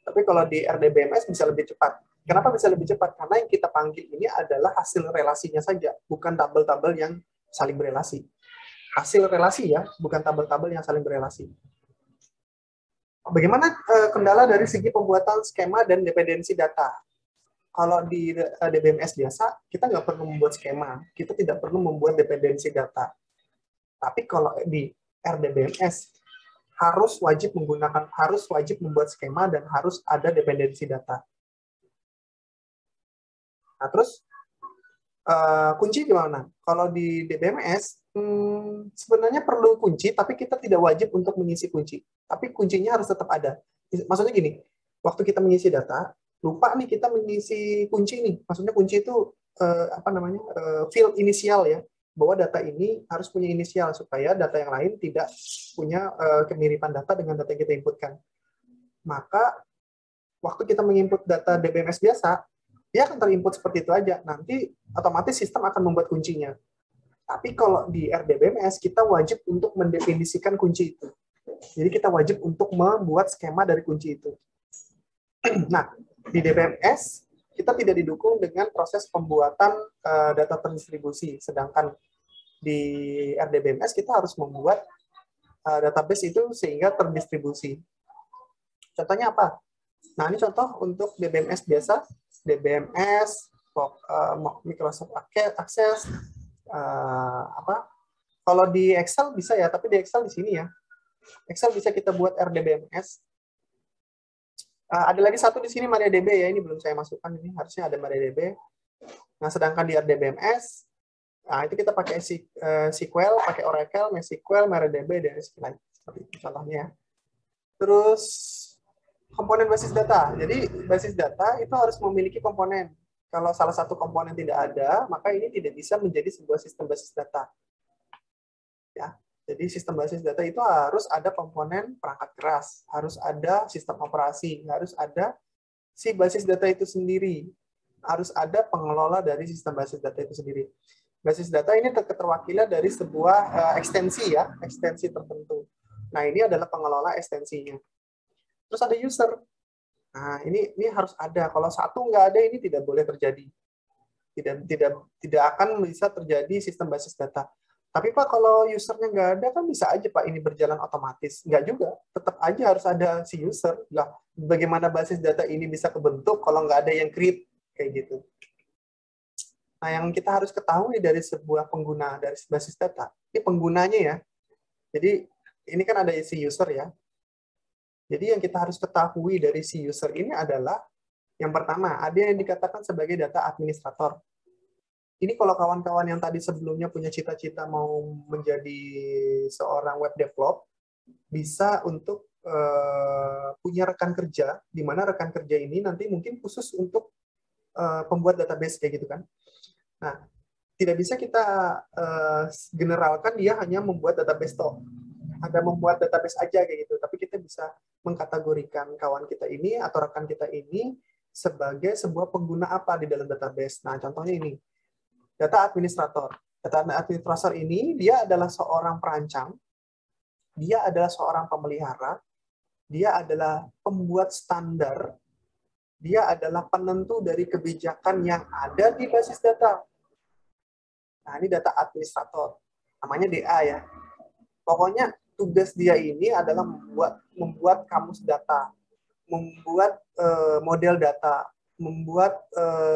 [SPEAKER 1] Tapi kalau di RDBMS bisa lebih cepat. Kenapa bisa lebih cepat? Karena yang kita panggil ini adalah hasil relasinya saja, bukan tabel-tabel yang saling berelasi. Hasil relasi ya, bukan tabel-tabel yang saling berelasi. Bagaimana kendala dari segi pembuatan skema dan dependensi data? Kalau di DBMS biasa, kita nggak perlu membuat skema, kita tidak perlu membuat dependensi data. Tapi kalau di RDBMS, harus wajib membuat skema dan harus ada dependensi data. Nah, terus kunci gimana? Kalau di DBMS, sebenarnya perlu kunci, tapi kita tidak wajib untuk mengisi kunci. Tapi kuncinya harus tetap ada. Maksudnya gini, waktu kita mengisi data, lupa nih kita mengisi kunci nih. Maksudnya kunci itu field inisial ya, bahwa data ini harus punya inisial supaya data yang lain tidak punya kemiripan data dengan data yang kita inputkan. Maka waktu kita menginput data DBMS biasa, dia akan terinput seperti itu aja. Nanti otomatis sistem akan membuat kuncinya. Tapi kalau di RDBMS, kita wajib untuk mendefinisikan kunci itu. Jadi kita wajib untuk membuat skema dari kunci itu. Nah, di DBMS, kita tidak didukung dengan proses pembuatan data terdistribusi. Sedangkan di RDBMS, kita harus membuat database itu sehingga terdistribusi. Contohnya apa? Nah, ini contoh untuk DBMS biasa. DBMS, Microsoft Access, kalau di Excel bisa ya, tapi di Excel di sini ya. Excel bisa kita buat RDBMS. Ada lagi satu di sini MariaDB ya, ini belum saya masukkan, ini harusnya ada MariaDB. Nah, sedangkan di RDBMS, nah itu kita pakai SQL, pakai Oracle, MySQL, MariaDB, dan SQLite. Seperti itu contohnya. Terus komponen basis data. Jadi basis data itu harus memiliki komponen. Kalau salah satu komponen tidak ada, maka ini tidak bisa menjadi sebuah sistem basis data. Ya. Jadi sistem basis data itu harus ada komponen perangkat keras, harus ada sistem operasi, harus ada si basis data itu sendiri, harus ada pengelola dari sistem basis data itu sendiri. Basis data ini terwakili dari sebuah ekstensi ya, ekstensi tertentu. Nah, ini adalah pengelola ekstensinya. Terus ada user. Nah, ini harus ada. Kalau satu nggak ada, ini tidak boleh terjadi. Tidak akan bisa terjadi sistem basis data. Tapi Pak, kalau usernya nggak ada, kan bisa aja Pak ini berjalan otomatis. Nggak juga. Tetap aja harus ada si user. Lah, bagaimana basis data ini bisa kebentuk kalau nggak ada yang create? Kayak gitu. Nah, yang kita harus ketahui dari sebuah pengguna dari basis data, ini penggunanya ya. Jadi, ini kan ada si user ya. Jadi, yang kita harus ketahui dari si user ini adalah, yang pertama, ada yang dikatakan sebagai data administrator. Ini kalau kawan-kawan yang tadi sebelumnya punya cita-cita mau menjadi seorang web develop, bisa untuk punya rekan kerja, di mana rekan kerja ini nanti mungkin khusus untuk pembuat database kayak gitu kan. Nah, tidak bisa kita generalkan dia hanya membuat database toh. Ada membuat database aja kayak gitu, tapi kita bisa mengkategorikan kawan kita ini atau rekan kita ini sebagai sebuah pengguna apa di dalam database. Nah, contohnya ini. Data administrator. Data administrator ini, dia adalah seorang perancang, dia adalah seorang pemelihara, dia adalah pembuat standar, dia adalah penentu dari kebijakan yang ada di basis data. Nah, ini data administrator. Namanya DA ya. Pokoknya tugas dia ini adalah membuat kamus data, membuat model data, membuat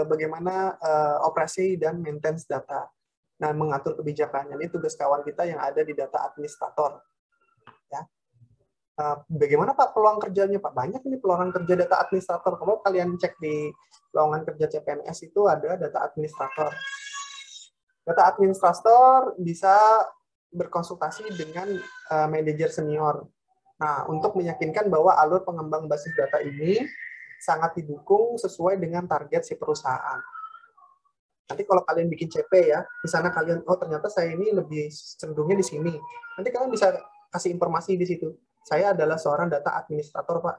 [SPEAKER 1] bagaimana operasi dan maintenance data. Nah, mengatur kebijakannya. Ini tugas kawan kita yang ada di data administrator. Ya. Bagaimana Pak peluang kerjanya Pak? Banyak ini peluang kerja data administrator. Kalau kalian cek di lowongan kerja CPNS itu ada data administrator. Data administrator bisa berkonsultasi dengan manajer senior. Nah, untuk meyakinkan bahwa alur pengembang basis data ini sangat didukung sesuai dengan target si perusahaan. Nanti kalau kalian bikin CP ya, di sana kalian, oh ternyata saya ini lebih cenderungnya di sini. Nanti kalian bisa kasih informasi di situ. Saya adalah seorang data administrator, Pak.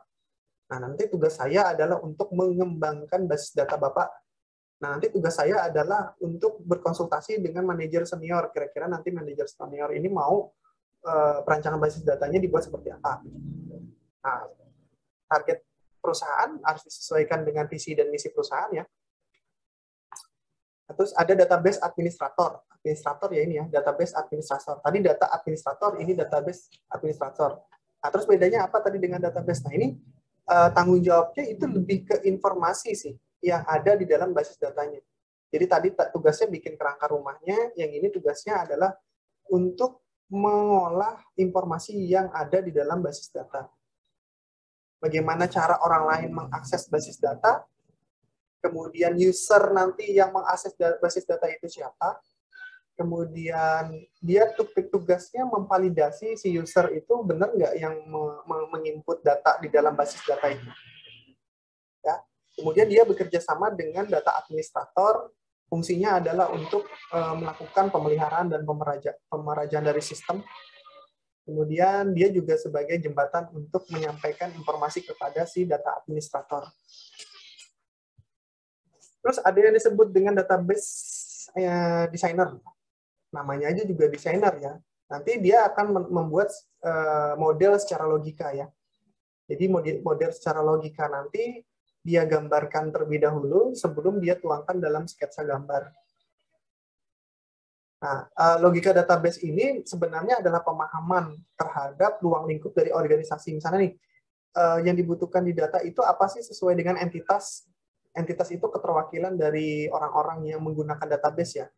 [SPEAKER 1] Nah, nanti tugas saya adalah untuk mengembangkan basis data Bapak. Nah, nanti tugas saya adalah untuk berkonsultasi dengan manajer senior. Kira-kira nanti manajer senior ini mau perancangan basis datanya dibuat seperti apa. Nah, target perusahaan harus disesuaikan dengan visi dan misi perusahaan ya. Terus ada database administrator. Administrator ya ini ya, database administrator. Tadi data administrator, ini database administrator. Nah, terus bedanya apa tadi dengan database? Nah, ini tanggung jawabnya itu lebih ke informasi sih yang ada di dalam basis datanya. Jadi tadi tugasnya bikin kerangka rumahnya, yang ini tugasnya adalah untuk mengolah informasi yang ada di dalam basis data. Bagaimana cara orang lain mengakses basis data, kemudian user nanti yang mengakses basis data itu siapa, kemudian dia tugasnya memvalidasi si user itu benar nggak yang menginput data di dalam basis data itu. Ya. Kemudian dia bekerja sama dengan data administrator, fungsinya adalah untuk melakukan pemeliharaan dan pemerajaan dari sistem. Kemudian dia juga sebagai jembatan untuk menyampaikan informasi kepada si data administrator. Terus ada yang disebut dengan database designer. Namanya aja juga desainer ya. Nanti dia akan membuat model secara logika ya. Jadi model secara logika nanti dia gambarkan terlebih dahulu sebelum dia tuangkan dalam sketsa gambar. Nah, logika database ini sebenarnya adalah pemahaman terhadap ruang lingkup dari organisasi. Misalnya nih, yang dibutuhkan di data itu apa sih sesuai dengan entitas. Entitas itu keterwakilan dari orang-orang yang menggunakan database ya.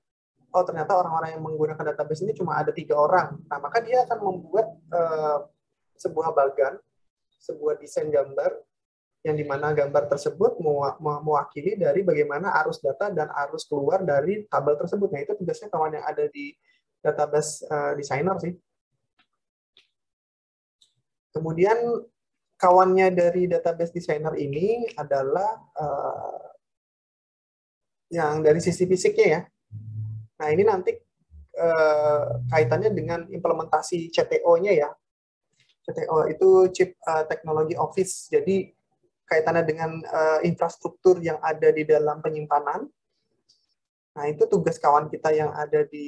[SPEAKER 1] Oh, ternyata orang-orang yang menggunakan database ini cuma ada 3 orang. Nah, maka dia akan membuat sebuah bagan, sebuah desain gambar, yang dimana gambar tersebut mewakili dari bagaimana arus data dan arus keluar dari tabel tersebut. Nah, itu tugasnya kawan yang ada di database designer sih. Kemudian kawannya dari database designer ini adalah yang dari sisi fisiknya ya. Nah, ini nanti kaitannya dengan implementasi CTO-nya ya. CTO itu Chief Technology Office. Jadi kaitannya dengan infrastruktur yang ada di dalam penyimpanan. Nah, itu tugas kawan kita yang ada di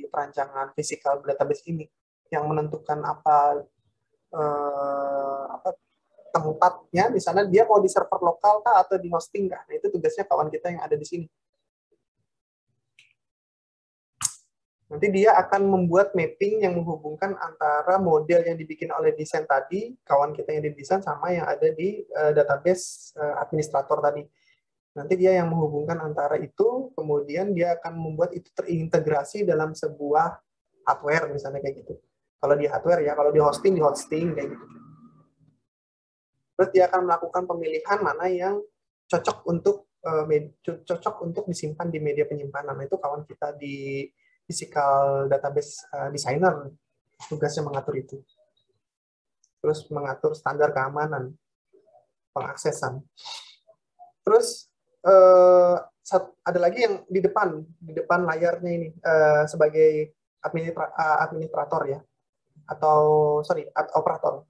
[SPEAKER 1] perancangan physical database ini, yang menentukan apa tempatnya, misalnya dia mau di server lokal kah atau di hosting kah. Nah, itu tugasnya kawan kita yang ada di sini. Nanti dia akan membuat mapping yang menghubungkan antara model yang dibikin oleh desain tadi, kawan kita yang didesain, sama yang ada di database administrator tadi. Nanti dia yang menghubungkan antara itu, kemudian dia akan membuat itu terintegrasi dalam sebuah hardware, misalnya kayak gitu. Kalau di hardware ya, kalau di hosting kayak gitu. Terus dia akan melakukan pemilihan mana yang cocok untuk disimpan di media penyimpanan. Nah, itu kawan kita di physical database designer, tugasnya mengatur itu. Terus mengatur standar keamanan, pengaksesan. Terus ada lagi yang di depan layarnya ini sebagai administrator ya, atau operator.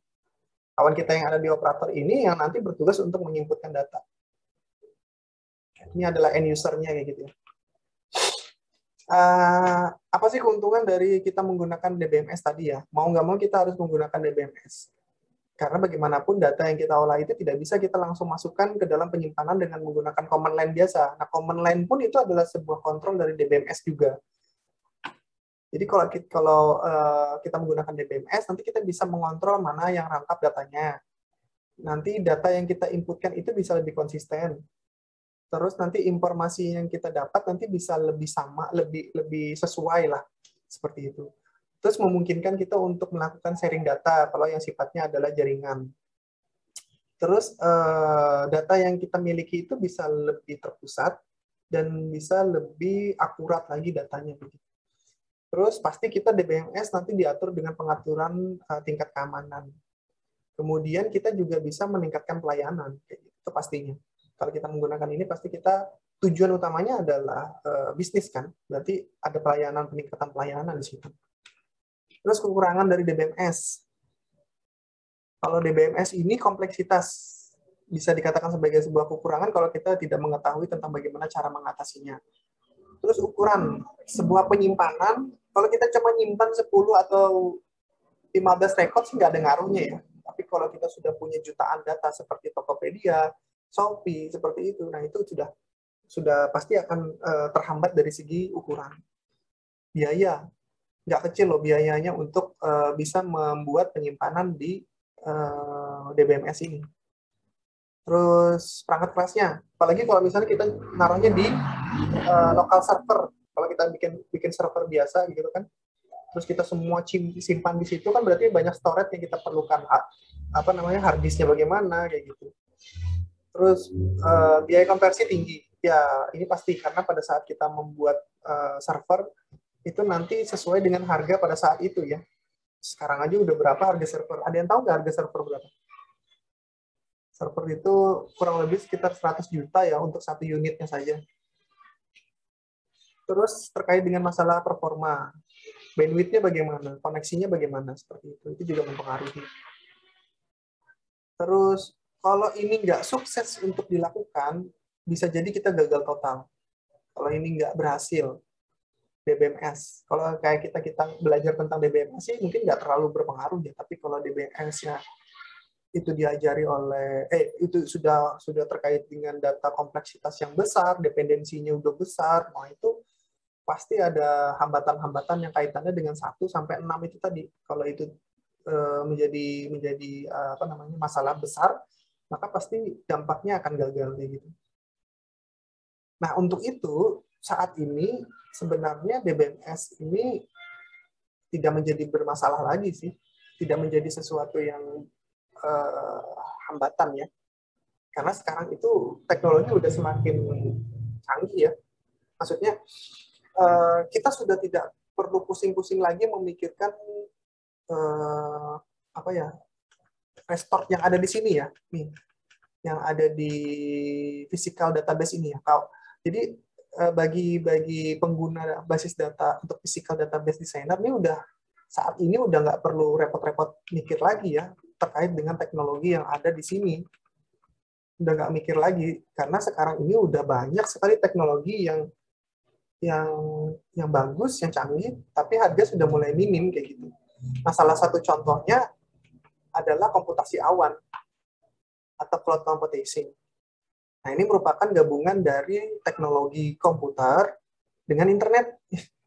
[SPEAKER 1] Kawan kita yang ada di operator ini yang nanti bertugas untuk menginputkan data. Ini adalah end user-nya kayak gitu ya. Apa sih keuntungan dari kita menggunakan DBMS tadi ya? Mau nggak mau kita harus menggunakan DBMS. Karena bagaimanapun data yang kita olah itu tidak bisa kita langsung masukkan ke dalam penyimpanan dengan menggunakan command line biasa. Nah, command line pun itu adalah sebuah kontrol dari DBMS juga. Jadi kalau kita menggunakan DBMS, nanti kita bisa mengontrol mana yang rangkap datanya. Nanti data yang kita inputkan itu bisa lebih konsisten. Terus nanti informasi yang kita dapat nanti bisa lebih sama, lebih sesuai lah, seperti itu. Terus memungkinkan kita untuk melakukan sharing data kalau yang sifatnya adalah jaringan. Terus data yang kita miliki itu bisa lebih terpusat dan bisa lebih akurat lagi datanya. Terus pasti kita DBMS nanti diatur dengan pengaturan tingkat keamanan. Kemudian kita juga bisa meningkatkan pelayanan. itu pastinya. Kalau kita menggunakan ini pasti kita tujuan utamanya adalah bisnis kan, berarti ada pelayanan, peningkatan pelayanan di situ. Terus kekurangan dari DBMS. Kalau DBMS ini kompleksitas, bisa dikatakan sebagai sebuah kekurangan kalau kita tidak mengetahui tentang bagaimana cara mengatasinya. Terus ukuran sebuah penyimpanan, kalau kita cuma nyimpan 10 atau 15 rekod sih nggak ada ngaruhnya ya. Tapi kalau kita sudah punya jutaan data seperti Tokopedia, Shopee, seperti itu, nah itu sudah pasti akan terhambat dari segi ukuran. Biaya, nggak kecil loh biayanya untuk bisa membuat penyimpanan di DBMS ini. Terus perangkat kerasnya, apalagi kalau misalnya kita naruhnya di lokal server, kalau kita bikin server biasa gitu kan, terus kita semua simpan di situ kan berarti banyak storage yang kita perlukan, apa namanya, hard disknya bagaimana kayak gitu. Terus biaya konversi tinggi, ya ini pasti karena pada saat kita membuat server itu nanti sesuai dengan harga pada saat itu ya. Sekarang aja udah berapa harga server? Ada yang tahu nggak harga server berapa? Server itu kurang lebih sekitar 100 juta ya untuk satu unitnya saja. Terus terkait dengan masalah performa, bandwidth-nya bagaimana, koneksinya bagaimana, seperti itu juga mempengaruhi. Terus kalau ini nggak sukses untuk dilakukan, bisa jadi kita gagal total. Kalau ini nggak berhasil, DBMS. Kalau kayak kita belajar tentang DBMS sih mungkin nggak terlalu berpengaruh ya, tapi kalau DBMS-nya itu diajari oleh itu sudah terkait dengan data kompleksitas yang besar, dependensinya udah besar, nah itu pasti ada hambatan-hambatan yang kaitannya dengan 1 sampai 6 itu tadi. Kalau itu menjadi apa namanya, masalah besar, maka pasti dampaknya akan gagal kayak gitu. Nah, untuk itu saat ini sebenarnya DBMS ini tidak menjadi bermasalah lagi sih, tidak menjadi sesuatu yang hambatan ya, karena sekarang itu teknologi udah semakin canggih ya, maksudnya kita sudah tidak perlu pusing-pusing lagi memikirkan apa ya, restore yang ada di sini ya, nih yang ada di physical database ini ya. Jadi bagi pengguna basis data untuk physical database designer ini saat ini udah nggak perlu repot-repot mikir lagi ya terkait dengan teknologi yang ada di sini. Udah nggak mikir lagi, karena sekarang ini udah banyak sekali teknologi yang bagus, yang canggih, tapi harga sudah mulai minim kayak gitu. Nah, salah satu contohnya adalah komputasi awan atau cloud computing. Nah, ini merupakan gabungan dari teknologi komputer dengan internet.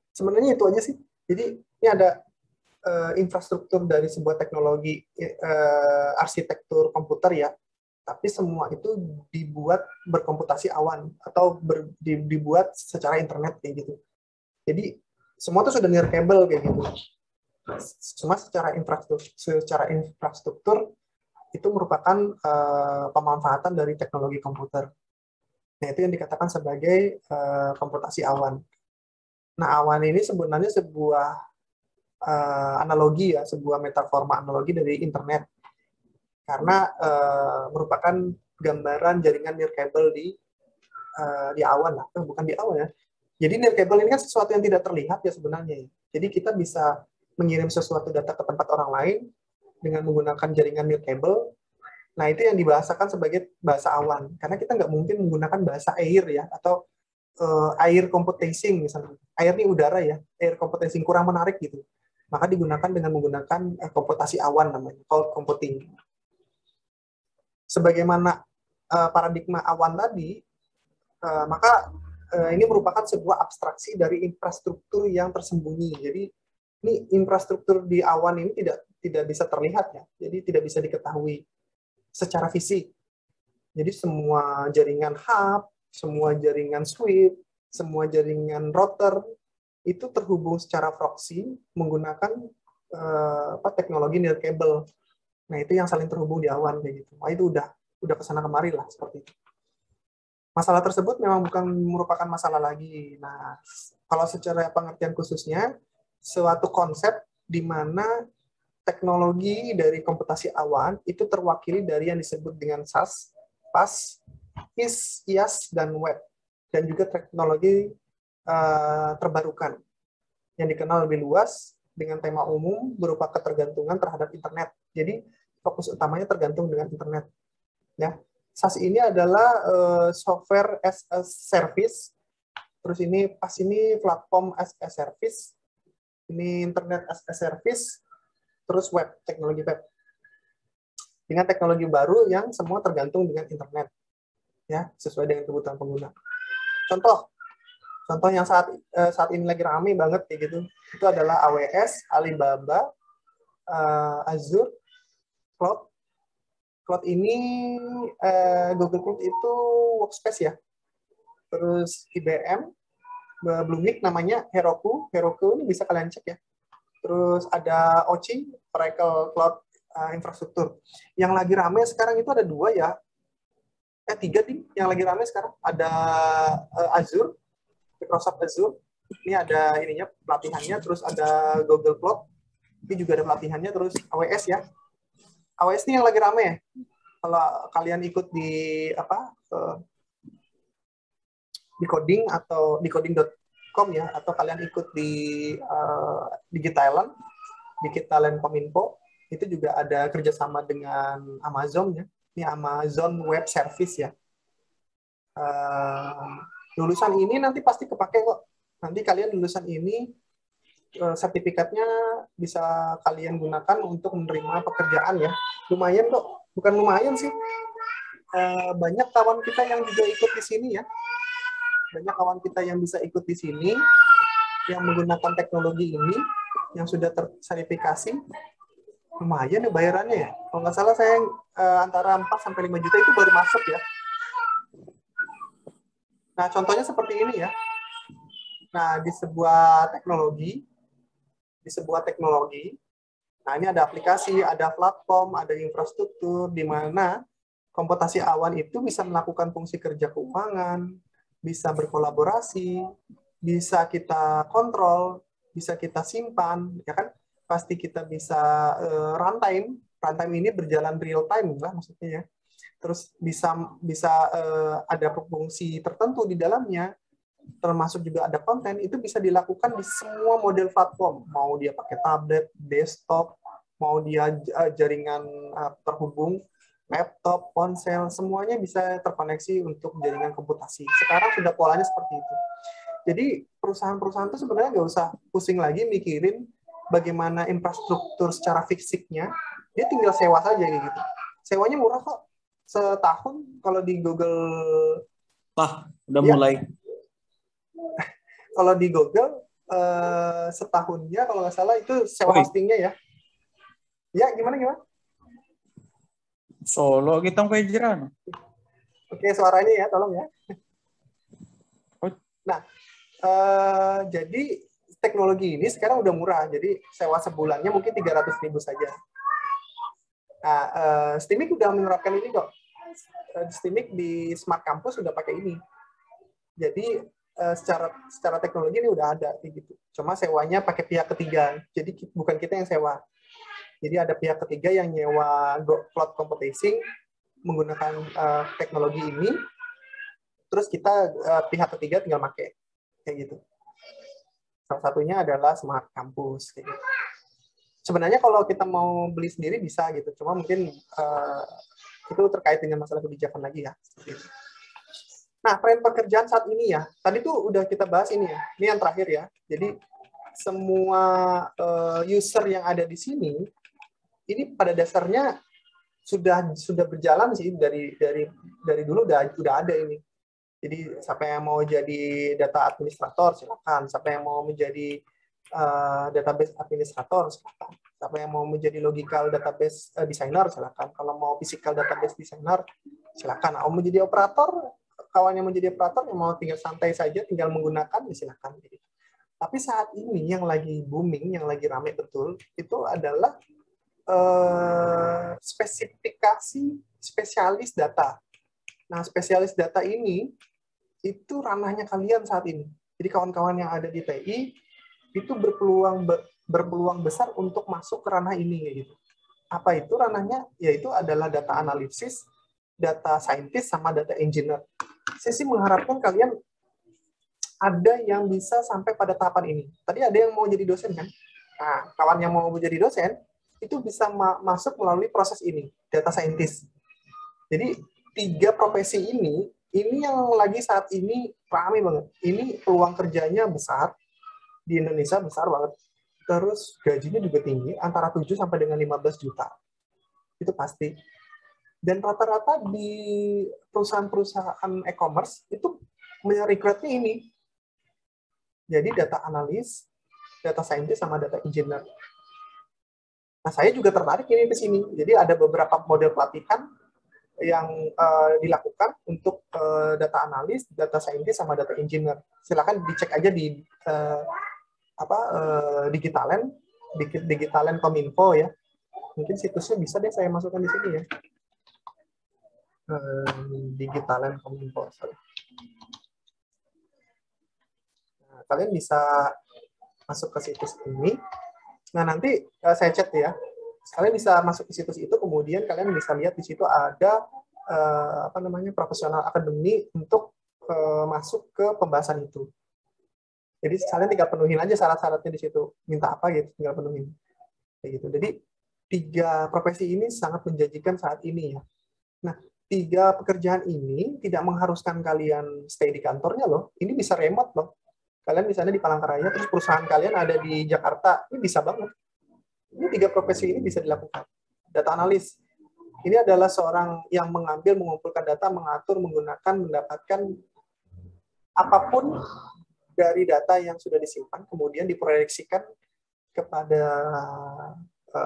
[SPEAKER 1] Sebenarnya itu aja sih. Jadi, ini ada infrastruktur dari sebuah teknologi arsitektur komputer ya, tapi semua itu dibuat berkomputasi awan atau dibuat secara internet kayak gitu. Jadi semua itu sudah nirkabel kayak gitu. Cuma secara infrastruktur itu merupakan pemanfaatan dari teknologi komputer. Nah, itu yang dikatakan sebagai komputasi awan. Nah, awan ini sebenarnya sebuah analogi ya, sebuah metaforma analogi dari internet, karena merupakan gambaran jaringan nirkabel di awan lah, bukan di awan ya. Jadi nirkabel ini kan sesuatu yang tidak terlihat ya sebenarnya. Jadi kita bisa mengirim sesuatu data ke tempat orang lain dengan menggunakan jaringan nirkabel. Nah, itu yang dibahasakan sebagai bahasa awan, karena kita nggak mungkin menggunakan bahasa air ya, atau air computing misalnya. Air ini udara ya, air computing kurang menarik gitu. Maka digunakan dengan menggunakan komputasi awan namanya, cloud computing. Sebagaimana paradigma awan tadi, maka ini merupakan sebuah abstraksi dari infrastruktur yang tersembunyi. Jadi ini infrastruktur di awan ini tidak bisa terlihat ya, jadi tidak bisa diketahui secara fisik. Jadi semua jaringan hub, semua jaringan switch, semua jaringan router itu terhubung secara proxy menggunakan teknologi nirkabel. Nah, itu yang saling terhubung di awan kayak gitu. Nah, itu udah kesana kemari lah seperti itu. Masalah tersebut memang bukan merupakan masalah lagi. Nah, kalau secara pengertian khususnya, suatu konsep di mana teknologi dari komputasi awan itu terwakili dari yang disebut dengan SAS, PaaS, IaaS, dan web, dan juga teknologi terbarukan yang dikenal lebih luas dengan tema umum berupa ketergantungan terhadap internet. Jadi fokus utamanya tergantung dengan internet. Ya, SaaS ini adalah software as a service. Terus ini PaaS ini platform as a service. Ini internet as a service. Terus web, teknologi web. Dengan teknologi baru yang semua tergantung dengan internet, ya, sesuai dengan kebutuhan pengguna. Contoh yang saat ini lagi ramai banget kayak gitu, itu adalah AWS, Alibaba, Azure, Cloud. Cloud ini Google Cloud itu workspace ya. Terus IBM, Bluemix namanya Heroku ini bisa kalian cek ya. Terus ada OCI, Oracle Cloud Infrastruktur. Yang lagi ramai sekarang itu ada 2 ya. 3 nih yang lagi ramai sekarang. Ada Azure, Microsoft Azure. Ini ada ininya pelatihannya, terus ada Google Cloud. Ini juga ada pelatihannya, terus AWS ya. AWS ini yang lagi ramai ya. Kalau kalian ikut di di coding atau di coding.com ya, atau kalian ikut di Digitalent Kominfo, itu juga ada kerjasama dengan Amazon ya. Ini Amazon Web Service ya. Lulusan ini nanti pasti kepake kok. Nanti kalian lulusan ini sertifikatnya bisa kalian gunakan untuk menerima pekerjaan ya. Lumayan kok, bukan lumayan sih. Banyak kawan kita yang juga ikut di sini ya. Banyak kawan kita yang bisa ikut di sini, yang menggunakan teknologi ini, yang sudah tersertifikasi. Lumayan ya bayarannya ya. Kalau nggak salah saya antara 4-5 juta itu baru masuk ya. Nah, contohnya seperti ini ya. Nah, di sebuah teknologi, nah ini ada aplikasi, ada platform, ada infrastruktur, di mana komputasi awan itu bisa melakukan fungsi kerja keuangan, bisa berkolaborasi, bisa kita kontrol, bisa kita simpan, ya kan? Pasti kita bisa runtime ini berjalan real time lah maksudnya ya. Terus bisa ada fungsi tertentu di dalamnya, termasuk juga ada konten, itu bisa dilakukan di semua model platform, mau dia pakai tablet, desktop, mau dia jaringan terhubung, laptop, ponsel, semuanya bisa terkoneksi untuk jaringan komputasi. Sekarang sudah polanya seperti itu. Jadi perusahaan-perusahaan itu sebenarnya nggak usah pusing lagi mikirin bagaimana infrastruktur secara fisiknya, dia tinggal sewa saja gitu. Sewanya murah kok. Setahun kalau di Google.
[SPEAKER 2] Udah ya. Mulai.
[SPEAKER 1] Kalau di Google setahunnya kalau nggak salah itu sewa hostingnya ya. Ya gimana?
[SPEAKER 2] Solo kita kayak jiran.
[SPEAKER 1] Oke, suaranya ya, tolong ya. Nah, jadi teknologi ini sekarang udah murah, jadi sewa sebulannya mungkin 300.000 saja. Nah, Steamik udah menerapkan ini kok. Steamik di Smart Campus udah pakai ini. Jadi secara teknologi ini udah ada gitu. Cuma sewanya pakai pihak ketiga. Jadi bukan kita yang sewa. Jadi ada pihak ketiga yang nyewa cloud computing menggunakan teknologi ini. Terus kita pihak ketiga tinggal pakai kayak gitu. Salah satunya adalah Smart Campus kayak gitu. Sebenarnya kalau kita mau beli sendiri bisa gitu. Cuma mungkin itu terkait dengan masalah kebijakan lagi ya. Nah, tren pekerjaan saat ini ya. Tadi tuh udah kita bahas ini ya. Ini yang terakhir ya. Jadi semua user yang ada di sini ini pada dasarnya sudah berjalan sih dari dulu udah ada ini. Jadi siapa yang mau jadi data administrator silakan, siapa yang mau menjadi database administrator silakan, siapa yang mau menjadi logical database designer silakan, kalau mau physical database designer silakan, mau menjadi operator, kawan yang menjadi operator yang mau tinggal santai saja tinggal menggunakan ya silakan. Tapi saat ini yang lagi booming, yang lagi ramai betul itu adalah spesifikasi spesialis data. Nah, spesialis data ini itu ranahnya kalian saat ini. Jadi kawan-kawan yang ada di TI itu berpeluang besar untuk masuk ke ranah ini gitu. Apa itu ranahnya? Yaitu adalah data analisis, data scientist sama data engineer. Saya sih mengharapkan kalian ada yang bisa sampai pada tahapan ini. Tadi ada yang mau jadi dosen kan? Nah, kawan yang mau jadi dosen itu bisa masuk melalui proses ini, data scientist. Jadi 3 profesi ini yang lagi saat ini ramai banget. Ini peluang kerjanya besar, di Indonesia besar banget. Terus gajinya juga tinggi, antara 7 sampai dengan 15 juta. Itu pasti. Dan rata-rata di perusahaan-perusahaan e-commerce itu merekrutnya ini. Jadi data analis, data scientist, sama data engineer. Nah, saya juga tertarik ini ke sini. Jadi ada beberapa model pelatihan yang dilakukan untuk data analis, data scientist, sama data engineer. Silakan dicek aja di Digitalend, Digitalend Kominfo ya. Mungkin situsnya bisa deh saya masukkan di sini ya. Digitalend Kominfo. Nah, kalian bisa masuk ke situs ini. Nah, nanti saya chat ya. Kalian bisa masuk ke situs itu, kemudian kalian bisa lihat di situ ada profesional akademi untuk masuk ke pembahasan itu. Jadi kalian tinggal penuhin aja syarat-syaratnya di situ. Minta apa gitu, tinggal penuhin. Kayak gitu. Jadi 3 profesi ini sangat menjanjikan saat ini ya. Nah, 3 pekerjaan ini tidak mengharuskan kalian stay di kantornya loh. Ini bisa remote loh. Kalian misalnya di Palangkaraya, terus perusahaan kalian ada di Jakarta, ini bisa banget. Ini 3 profesi ini bisa dilakukan. Data analis. Ini adalah seorang yang mengumpulkan data, mengatur, menggunakan, mendapatkan apapun dari data yang sudah disimpan, kemudian diproyeksikan kepada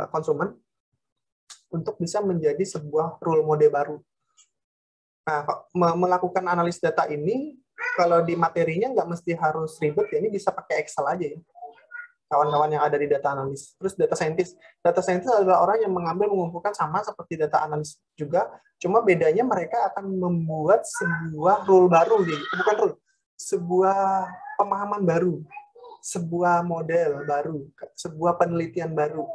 [SPEAKER 1] konsumen untuk bisa menjadi sebuah role model baru. Nah, melakukan analis data ini, kalau di materinya nggak mesti harus ribet ya, ini bisa pakai Excel aja ya. Kawan-kawan yang ada di data analis. Terus data scientist. Data scientist adalah orang yang mengumpulkan sama seperti data analis juga, cuma bedanya mereka akan membuat sebuah rule baru, bukan rule, sebuah pemahaman baru, sebuah model baru, sebuah penelitian baru,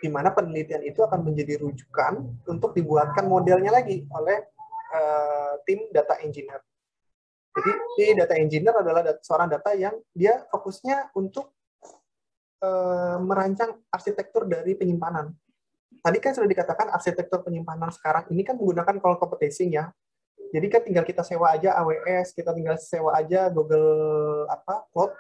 [SPEAKER 1] di mana penelitian itu akan menjadi rujukan untuk dibuatkan modelnya lagi oleh tim data engineer. Jadi data engineer adalah seorang data yang dia fokusnya untuk merancang arsitektur dari penyimpanan. Tadi kan sudah dikatakan arsitektur penyimpanan sekarang ini kan menggunakan cloud computing ya. Jadi kan tinggal kita sewa aja AWS, kita tinggal sewa aja Google Cloud.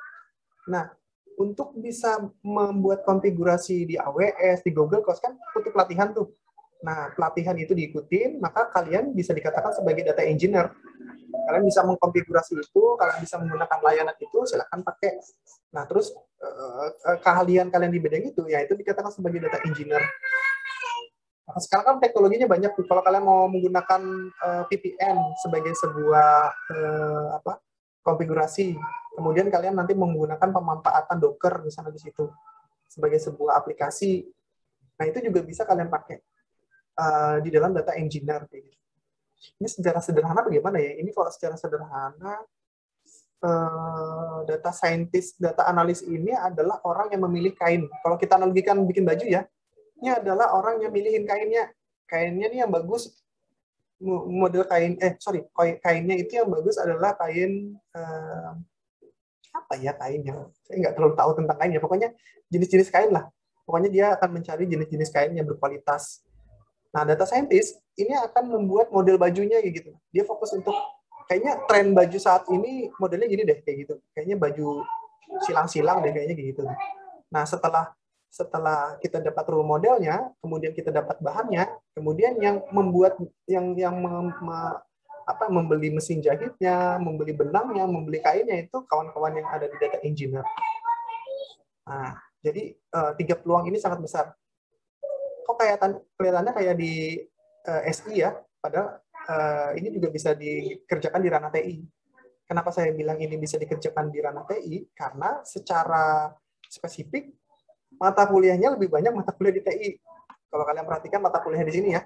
[SPEAKER 1] Nah, untuk bisa membuat konfigurasi di AWS, di Google Cloud kan butuh pelatihan tuh. Nah, pelatihan itu diikutin, maka kalian bisa dikatakan sebagai data engineer. Kalian bisa mengkonfigurasi itu, kalian bisa menggunakan layanan itu, silakan pakai. Nah, terus keahlian kalian di bidang itu, ya itu dikatakan sebagai data engineer. Nah, sekarang kan teknologinya banyak. Kalau kalian mau menggunakan VPN sebagai sebuah konfigurasi, kemudian kalian nanti menggunakan pemanfaatan Docker misalnya di situ sebagai sebuah aplikasi. Nah, itu juga bisa kalian pakai di dalam data engineer. Ini secara sederhana bagaimana ya? Ini kalau secara sederhana, data scientist, data analis ini adalah orang yang memilih kain. Kalau kita analogikan bikin baju ya, ini adalah orang yang milihin kainnya. Kainnya ini yang bagus, model kain, kainnya itu yang bagus adalah kain, apa ya kainnya? Saya nggak terlalu tahu tentang kainnya. Pokoknya jenis-jenis kain lah. Pokoknya dia akan mencari jenis-jenis kain yang berkualitas. Nah, data scientist ini akan membuat model bajunya kayak gitu. Dia fokus untuk kayaknya tren baju saat ini modelnya gini deh kayak gitu. Kayaknya baju silang-silang deh kayaknya kayak gitu. Nah, setelah kita dapat role modelnya, kemudian kita dapat bahannya, kemudian yang membuat membeli mesin jahitnya, membeli benangnya, membeli kainnya itu kawan-kawan yang ada di data engineer. Nah, jadi 3 peluang ini sangat besar. Kok kelihatannya kayak di SI ya, padahal ini juga bisa dikerjakan di ranah TI. Kenapa saya bilang ini bisa dikerjakan di ranah TI? Karena secara spesifik, mata kuliahnya lebih banyak mata kuliah di TI. Kalau kalian perhatikan mata kuliah di sini ya,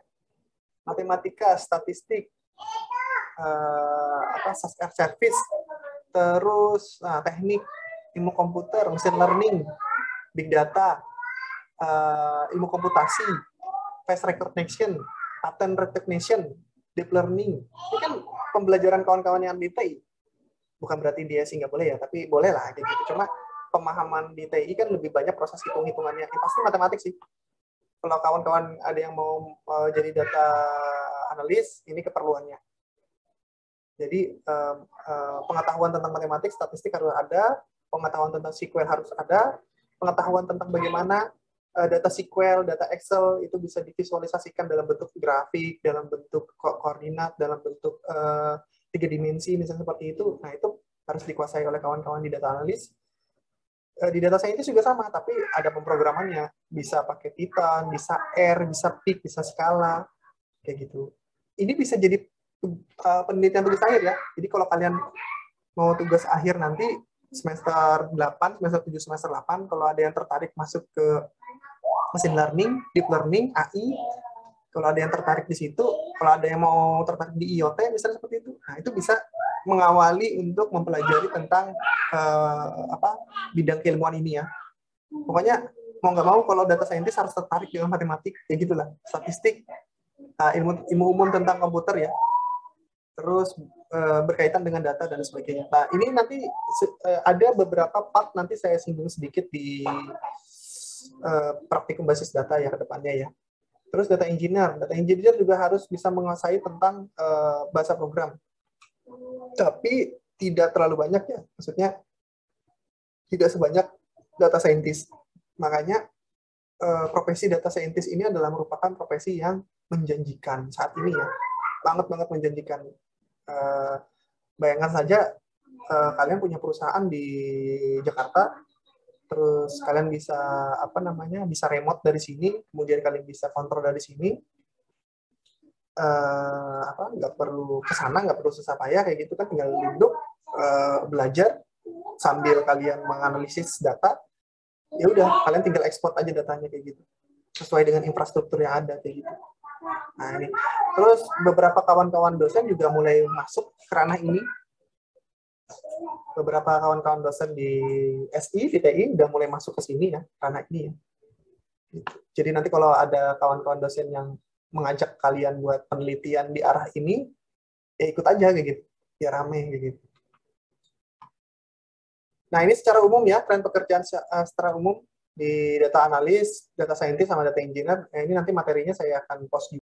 [SPEAKER 1] matematika, statistik, service, terus teknik, ilmu komputer, mesin learning, big data, ilmu komputasi, face recognition, pattern recognition, deep learning. Ini kan pembelajaran kawan-kawan yang di TI. Bukan berarti dia sih nggak boleh ya, tapi boleh lah gitu. Cuma pemahaman di TI kan lebih banyak proses hitung-hitungannya. Yang pasti matematik sih. Kalau kawan-kawan ada yang mau jadi data analis, ini keperluannya. Jadi pengetahuan tentang matematik, statistik harus ada, pengetahuan tentang SQL harus ada, pengetahuan tentang bagaimana data SQL, data Excel itu bisa divisualisasikan dalam bentuk grafik, dalam bentuk koordinat, dalam bentuk 3 dimensi, misalnya seperti itu. Nah, itu harus dikuasai oleh kawan-kawan di data analis. Di data scientist juga sama, tapi ada pemrogramannya. Bisa pakai Python, bisa R, bisa Pig, bisa Scala, kayak gitu. Ini bisa jadi penelitian tugas akhir ya. Jadi kalau kalian mau tugas akhir nanti semester 8, semester 7, semester 8, kalau ada yang tertarik masuk ke machine learning, deep learning, AI, kalau ada yang tertarik di situ, kalau ada yang mau tertarik di IoT misalnya seperti itu, nah itu bisa mengawali untuk mempelajari tentang bidang keilmuan ini ya. Pokoknya mau nggak mau kalau data scientist harus tertarik dengan matematik, ya gitulah, statistik, ilmu umum tentang komputer ya, terus berkaitan dengan data dan sebagainya. Nah, ini nanti ada beberapa part nanti saya singgung sedikit di praktikum basis data ya ke depannya ya. Terus data engineer juga harus bisa menguasai tentang bahasa program. Tapi tidak terlalu banyak ya, maksudnya tidak sebanyak data scientist. Makanya profesi data scientist ini adalah merupakan profesi yang menjanjikan saat ini ya, banget menjanjikan. Bayangkan saja kalian punya perusahaan di Jakarta, terus kalian bisa bisa remote dari sini, kemudian kalian bisa kontrol dari sini, nggak perlu kesana, nggak perlu susah payah kayak gitu kan, tinggal duduk belajar sambil kalian menganalisis data, ya udah kalian tinggal ekspor aja datanya kayak gitu sesuai dengan infrastruktur yang ada kayak gitu. Nah ini terus beberapa kawan-kawan dosen juga mulai masuk ke ranah ini. Beberapa kawan-kawan dosen di SI, di TI udah mulai masuk ke sini ya, ranah ini ya. Jadi nanti kalau ada kawan-kawan dosen yang mengajak kalian buat penelitian di arah ini, ya ikut aja kayak gitu, biar rame kayak gitu. Nah ini secara umum ya, tren pekerjaan secara umum di data analis, data scientist, sama data engineer. Ini nanti materinya saya akan post